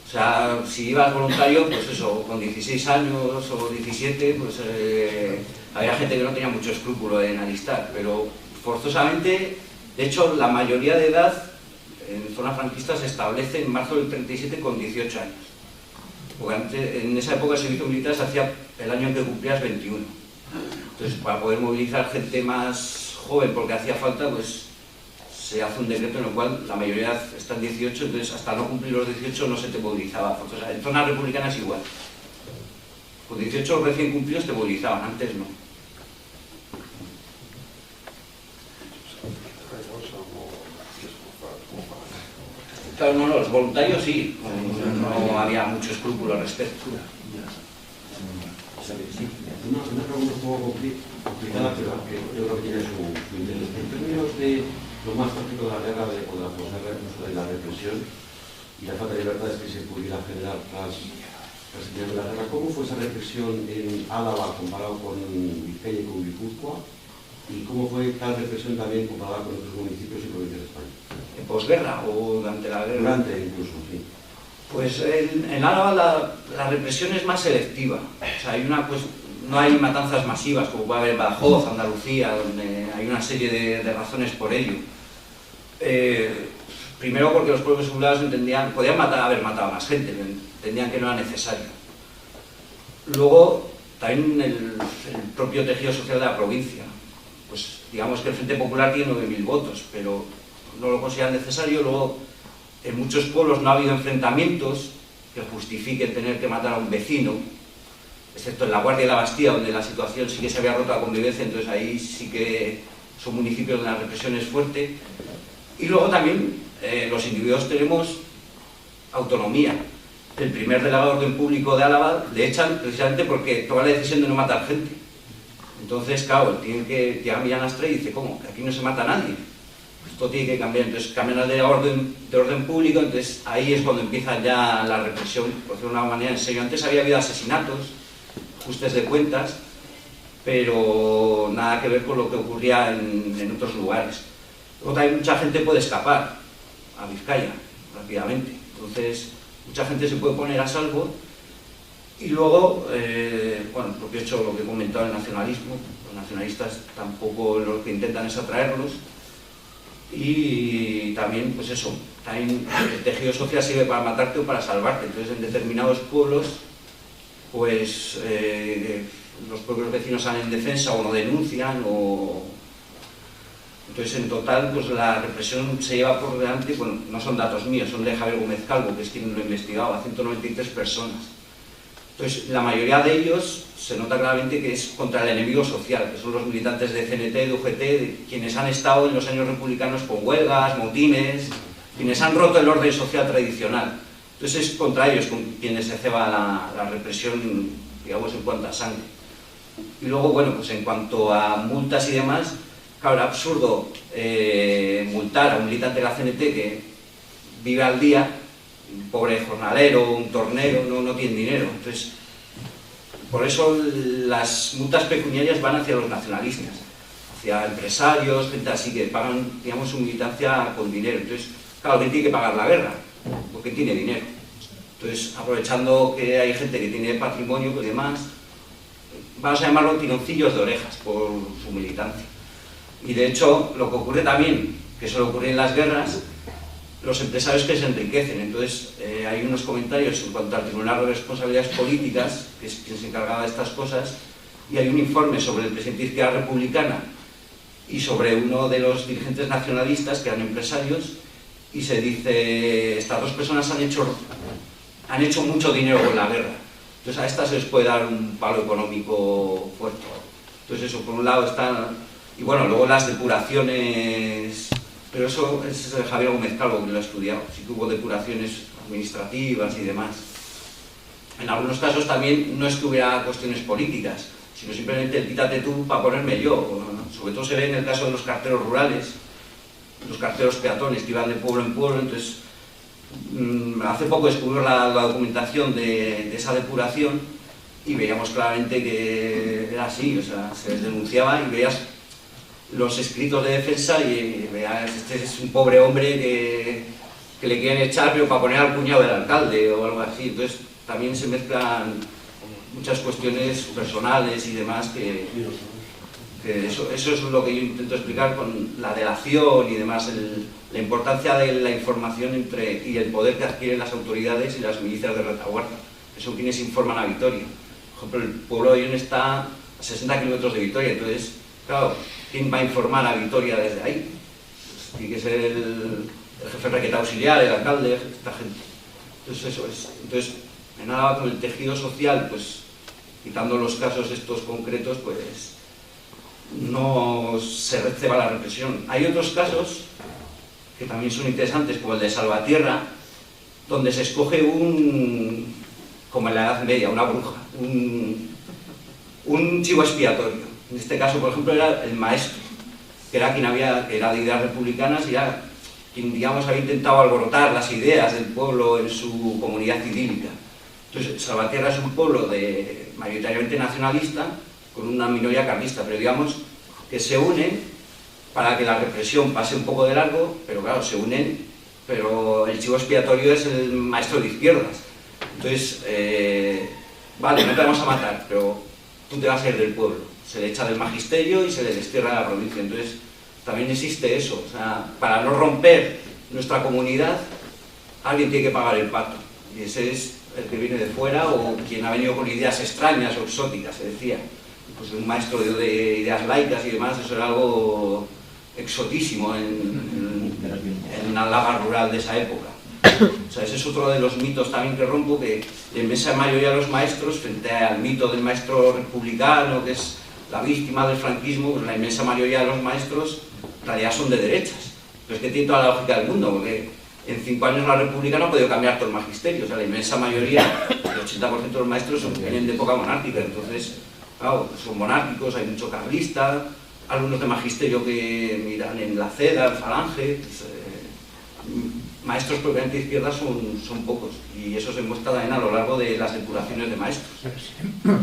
O sea, si ibas voluntario, pues eso, con 16 años o 17, pues había gente que no tenía mucho escrúpulo en alistar, pero forzosamente, de hecho, la mayoría de edad en zona franquista se establece en marzo del 37 con 18 años. Porque antes, en esa época el servicio militar se hacía el año en que cumplías 21. Entonces, para poder movilizar gente más joven, porque hacía falta, pues se hace un decreto en el cual la mayoría está en 18, entonces hasta no cumplir los 18 no se te movilizaba. O sea, en zonas republicanas igual. Con 18 recién cumplidos te movilizaban, antes no. Claro, no, los voluntarios sí, no había mucho escrúpulo al respecto. Una pregunta un poco complicada, pero que yo creo que tiene su interés. En términos de lo más trágico de la guerra, de la posguerra, incluso de la represión y la falta de libertades que se pudiera generar tras el final de la guerra, ¿cómo fue esa represión en Álava comparado con Vizcaya y con Guipúzcoa? ¿Y cómo fue tal represión también comparada con otros municipios y provincias de España? ¿En posguerra o durante la guerra? Durante incluso, sí. Pues en Álava la represión es más selectiva. O sea, no hay matanzas masivas como puede haber en Badajoz, Andalucía, donde hay una serie de razones por ello. Primero porque los pueblos sublevados entendían, podían haber matado a más gente, pero entendían que no era necesario. Luego, también el propio tejido social de la provincia. Pues digamos que el Frente Popular tiene 9.000 votos, pero no lo consideran necesario. Luego, en muchos pueblos no ha habido enfrentamientos que justifiquen tener que matar a un vecino, excepto en la Guardia de la Bastilla, donde la situación sí que se había roto la convivencia, entonces ahí sí que son municipios donde la represión es fuerte. Y luego también los individuos tenemos autonomía. El primer delegado de orden público de Álava le echan precisamente porque toma la decisión de no matar gente. Entonces, claro, tienen que llegar a Millán Astre y dice, ¿cómo? Que aquí no se mata a nadie. Esto tiene que cambiar, entonces cambian al de orden público, entonces ahí es cuando empieza ya la represión, por decirlo de una manera en serio. Antes había habido asesinatos, ajustes de cuentas, pero nada que ver con lo que ocurría en otros lugares. Luego también mucha gente puede escapar. a Vizcaya rápidamente. Entonces, mucha gente se puede poner a salvo. Y luego, bueno, el propio hecho, lo que he comentado, el nacionalismo. Los nacionalistas tampoco lo que intentan es atraerlos. Y también, pues eso, también el tejido social sirve para matarte o para salvarte. Entonces, en determinados pueblos, pues los propios vecinos salen en defensa o no denuncian, o... Entonces, en total, pues la represión se lleva por delante, bueno, no son datos míos, son de Javier Gómez Calvo, que es quien lo investigaba, 193 personas. Entonces, la mayoría de ellos se nota claramente que es contra el enemigo social, que son los militantes de CNT, de UGT, quienes han estado en los años republicanos con huelgas, motines, quienes han roto el orden social tradicional. Entonces, es contra ellos con quienes se ceba la represión, digamos, en cuanto a sangre. Y luego, bueno, pues en cuanto a multas y demás, claro, era absurdo multar a un militante de la CNT que vive al día, un pobre jornalero, un tornero, no tiene dinero. Entonces, por eso las multas pecuniarias van hacia los nacionalistas, hacia empresarios, gente así que pagan, digamos, su militancia con dinero. Entonces, claro, ¿quién tiene que pagar la guerra? Porque tiene dinero. Entonces, aprovechando que hay gente que tiene patrimonio y demás, vamos a llamarlo tironcillos de orejas por su militancia. Y de hecho, lo que ocurre también, que suele ocurrir en las guerras, los empresarios que se enriquecen. Entonces, hay unos comentarios en cuanto al Tribunal de Responsabilidades Políticas, que es quien se encargaba de estas cosas, y hay un informe sobre el presidente de Izquierda Republicana y sobre uno de los dirigentes nacionalistas, que eran empresarios, y se dice, estas dos personas han hecho mucho dinero con la guerra. Entonces, a estas se les puede dar un palo económico fuerte. Entonces, eso, por un lado, está... Y bueno, luego las depuraciones... Pero eso es Javier Gómez Calvo, que lo ha estudiado. Sí que hubo depuraciones administrativas y demás. En algunos casos también no es que hubiera cuestiones políticas, sino simplemente el quítate tú para ponerme yo. Sobre todo se ve en el caso de los carteros rurales, los carteros peatones que iban de pueblo en pueblo. Entonces, hace poco descubrimos la documentación de esa depuración y veíamos claramente que era así, o sea, se les denunciaba y veías los escritos de defensa y veas, este es un pobre hombre que le quieren echar, pero para poner al cuñado del alcalde o algo así. Entonces también se mezclan muchas cuestiones personales y demás que eso es lo que yo intento explicar con la delación y demás, la importancia de la información y el poder que adquieren las autoridades y las milicias de retaguardia, que son quienes informan a Vitoria. Por ejemplo, el pueblo de Ollón está a 60 kilómetros de Vitoria, entonces, claro, ¿quién va a informar a Vitoria desde ahí? Pues tiene que ser el jefe de raqueta auxiliar, el alcalde, esta gente. Entonces eso es. Entonces, en Álava con el tejido social, pues, quitando los casos estos concretos, pues, no se receba la represión. Hay otros casos que también son interesantes, como el de Salvatierra, donde se escoge como en la Edad Media, una bruja, un chivo expiatorio. En este caso, por ejemplo, era el maestro, que era que era de ideas republicanas y era quien, digamos, había intentado alborotar las ideas del pueblo en su comunidad idílica. Entonces, Salvatierra es un pueblo mayoritariamente nacionalista, con una minoría carlista, pero digamos que se unen para que la represión pase un poco de largo, pero claro, se unen, pero el chivo expiatorio es el maestro de izquierdas. Entonces, vale, no te vamos a matar, pero tú te vas a ir del pueblo. Se le echa del magisterio y se le destierra de la provincia. Entonces, también existe eso. O sea, para no romper nuestra comunidad, alguien tiene que pagar el pato. Y ese es el que viene de fuera o quien ha venido con ideas extrañas o exóticas, se decía. Pues un maestro de ideas laicas y demás, eso era algo exotísimo en Álava rural de esa época. O sea, ese es otro de los mitos también que rompo, que la inmensa mayoría de los maestros, frente al mito del maestro republicano, que es la víctima del franquismo, pues la inmensa mayoría de los maestros en realidad son de derechas. Pero es que tiene toda la lógica del mundo, porque en 5 años la República no ha podido cambiar todo el magisterio. O sea, la inmensa mayoría, el 80% de los maestros vienen de época monárquica. Entonces, claro, son monárquicos, hay mucho carlista, algunos de magisterio que miran en la CEDA, en Falange. Pues, maestros propiamente de izquierda son pocos, y eso se muestra también a lo largo de las depuraciones de maestros.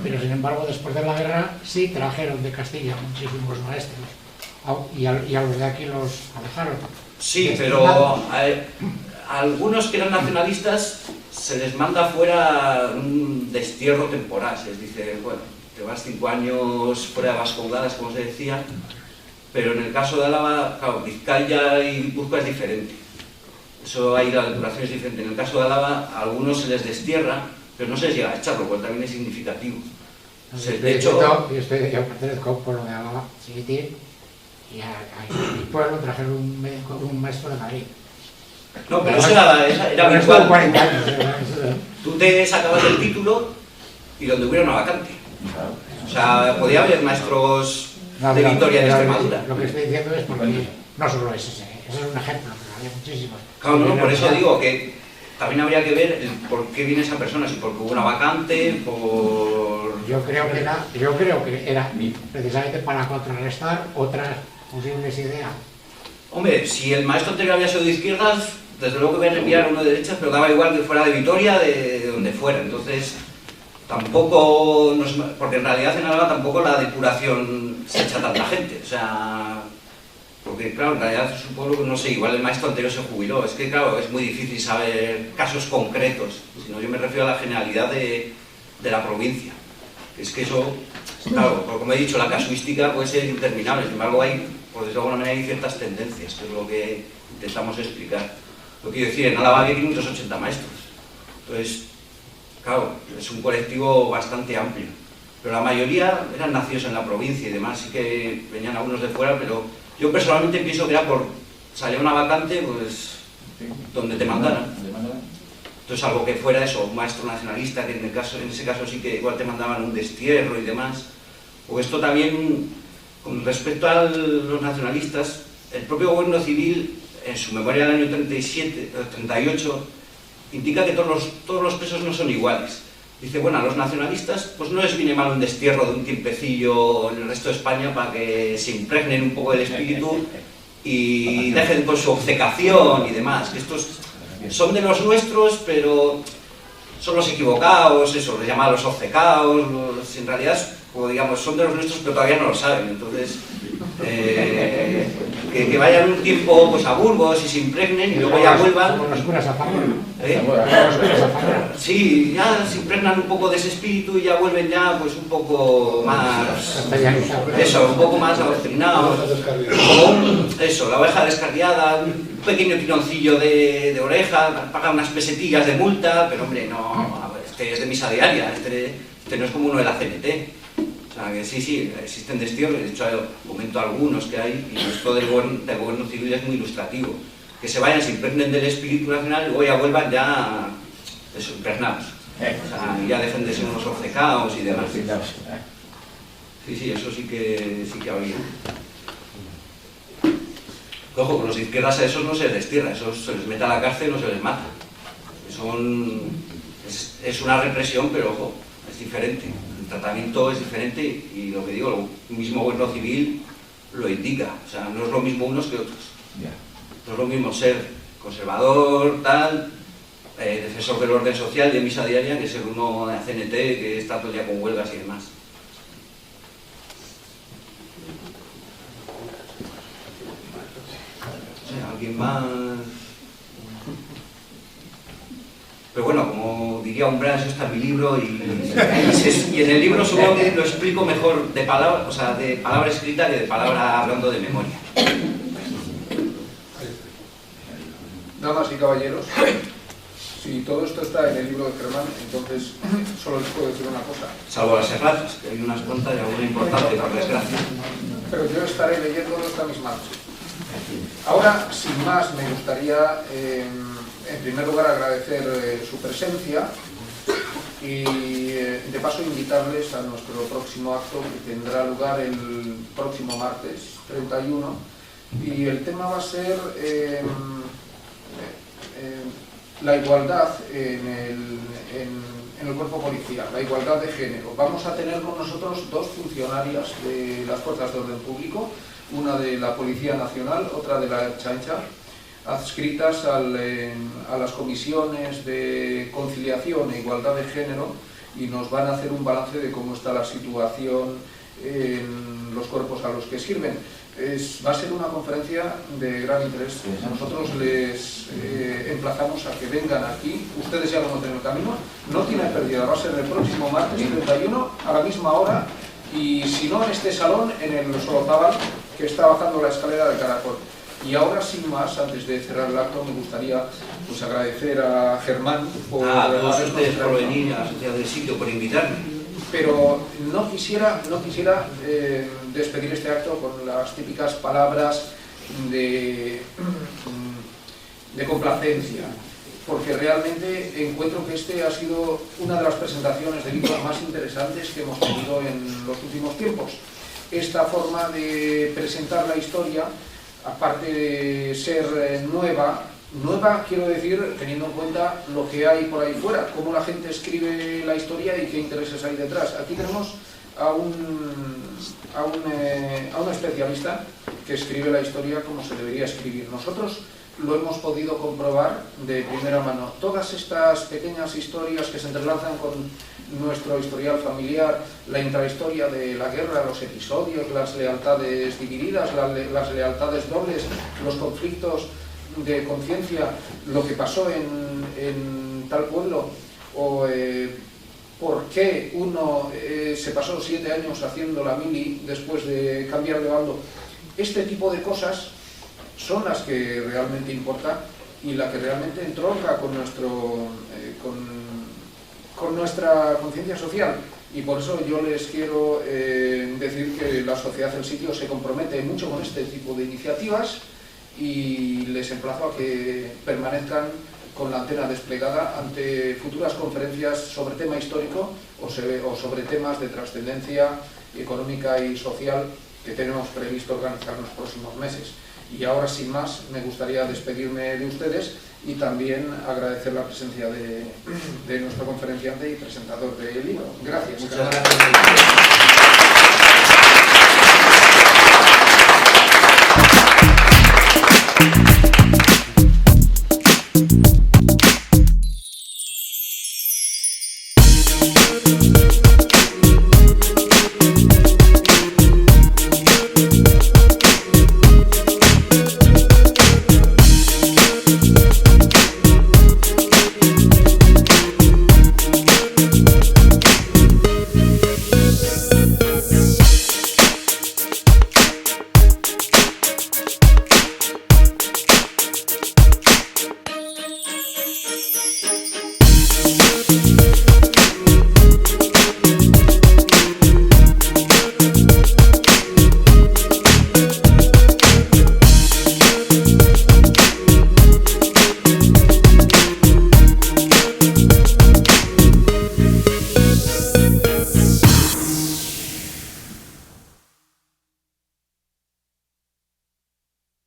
Pero sin embargo, después de la guerra sí trajeron de Castilla muchísimos maestros, y a los de aquí los alejaron. Sí, pero a algunos que eran nacionalistas se les manda fuera un destierro temporal. Se les dice, bueno, te vas 5 años fuera de Vascongadas, como se decía, pero en el caso de Álava, claro, Vizcaya y Guipúzcoa es diferente. Eso ahí la depuración es diferente. En el caso de Álava, a algunos se les destierra, pero no se les llega a echar, lo cual también es significativo. De hecho, yo pertenezco a un pueblo de Álava, Silitir, y a mi pueblo trajeron un maestro de Madrid. No, pero eso era habitual. 40 años. Tú te sacabas el título y donde hubiera una vacante. O sea, podía haber maestros de Vitoria de Extremadura. Lo que estoy diciendo es porque no solo es ese es un ejemplo, pero había muchísimos. Claro, no, por eso digo que también habría que ver por qué viene esa persona, si porque hubo una vacante, por... Yo creo que era precisamente para contrarrestar otras posibles ideas. Hombre, si el maestro anterior había sido de izquierdas, desde luego que voy a enviar uno de derechas, pero daba igual que fuera de Vitoria, de donde fuera. Entonces, tampoco, porque en realidad en Álava tampoco la depuración se echa tanta gente. O sea, porque claro, en realidad es un pueblo que no sé, igual el maestro anterior se jubiló. Es que claro, es muy difícil saber casos concretos. Si no, yo me refiero a la generalidad de la provincia. Es que eso, claro, como he dicho, la casuística puede ser interminable. Sin embargo, hay, por decirlo de alguna manera, hay ciertas tendencias, que es lo que intentamos explicar. Lo que quiero decir, en Álava había 580 maestros. Entonces, claro, es un colectivo bastante amplio. Pero la mayoría eran nacidos en la provincia y demás, sí que venían algunos de fuera, pero yo personalmente pienso que era por salir una vacante, pues, donde te mandaran. Entonces, algo que fuera eso, un maestro nacionalista, que en ese caso sí que igual te mandaban un destierro y demás. O esto también, con respecto a los nacionalistas, el propio gobierno civil, en su memoria del año 38, indica que todos los presos no son iguales. Dice, bueno, a los nacionalistas pues no les viene mal un destierro de un tiempecillo en el resto de España para que se impregnen un poco del espíritu y dejen con su obcecación y demás, que estos son de los nuestros, pero son los equivocados, eso, les llaman los obcecados, en realidad, como digamos, son de los nuestros, pero todavía no lo saben. Entonces, que vayan un tiempo pues, a Burgos y se impregnen y luego ya vuelvan. Como los curas a Zamora. Sí, ya se impregnan un poco de ese espíritu y ya vuelven ya pues un poco más, eso, un poco más adoctrinados. Eso, la oveja descarriada, un pequeño tironcillo de oreja, pagan unas pesetillas de multa, pero hombre, no, este es de misa diaria, este no es como uno de la CNT. O sea, que sí, existen destierros, de hecho comento algunos que hay, y esto del gobierno civil es muy ilustrativo. Que se vayan, se impregnen del espíritu nacional y luego ya vuelvan ya eso, impregnados. O sea, ya dejen de ser unos obcecados y demás. Sí, eso sí que había. Ojo, con los de izquierdas a esos no se les destierra, esos se les mete a la cárcel o se les mata. Es una represión, pero ojo, es diferente. El tratamiento es diferente y lo que digo, el mismo gobierno civil lo indica. O sea, no es lo mismo unos que otros. No es lo mismo ser conservador, tal, defensor del orden social de misa diaria, que ser uno de CNT que está todo el día con huelgas y demás. ¿Alguien más? Pero bueno, como diría Umbral, eso está en mi libro y en el libro supongo que lo explico mejor de palabra, o sea, de palabra escrita que de palabra hablando de memoria. Damas y caballeros, si todo esto está en el libro de Germán, entonces solo les puedo decir una cosa. Salvo las erratas, que hay unas cuantas y alguna importante, por desgracia. Pero yo estaré leyéndolo esta misma noche. Ahora, sin más, me gustaría, en primer lugar, agradecer su presencia y, de paso, invitarles a nuestro próximo acto, que tendrá lugar el próximo martes 31, y el tema va a ser la igualdad en el cuerpo policial, la igualdad de género. Vamos a tener con nosotros dos funcionarias de las fuerzas de orden público, una de la Policía Nacional, otra de la Ertzaintza, adscritas a las comisiones de conciliación e igualdad de género, y nos van a hacer un balance de cómo está la situación en los cuerpos a los que sirven. Va a ser una conferencia de gran interés. Nosotros les emplazamos a que vengan aquí. Ustedes ya lo notan en el camino. No tiene pérdida. Va a ser el próximo martes 31 a la misma hora. Y si no, en este salón, en el Solozábal, que está bajando la escalera de Caracol. Y ahora, sin más, antes de cerrar el acto, me gustaría pues, agradecer a Germán por todos ustedes por venir a Santiago del Sitio, por invitarme. Pero no quisiera despedir este acto con las típicas palabras de complacencia, porque realmente encuentro que este ha sido una de las presentaciones de libros más interesantes que hemos tenido en los últimos tiempos. Esta forma de presentar la historia, aparte de ser nueva quiero decir, teniendo en cuenta lo que hay por ahí fuera, cómo la gente escribe la historia y qué intereses hay detrás. Aquí tenemos a un especialista que escribe la historia como se debería escribir. Nosotros lo hemos podido comprobar de primera mano. Todas estas pequeñas historias que se entrelazan con nuestro historial familiar, la intrahistoria de la guerra, los episodios, las lealtades divididas, las lealtades dobles, los conflictos de conciencia, lo que pasó en tal pueblo, o por qué uno se pasó 7 años haciendo la mili después de cambiar de bando. Este tipo de cosas son las que realmente importan y la que realmente entronca con nuestra conciencia social. Y por eso yo les quiero decir que la Sociedad El Sitio se compromete mucho con este tipo de iniciativas y les emplazo a que permanezcan con la antena desplegada ante futuras conferencias sobre tema histórico o sobre temas de trascendencia económica y social que tenemos previsto organizar en los próximos meses. Y ahora, sin más, me gustaría despedirme de ustedes y también agradecer la presencia de nuestro conferenciante y presentador del libro. Gracias. Muchas gracias.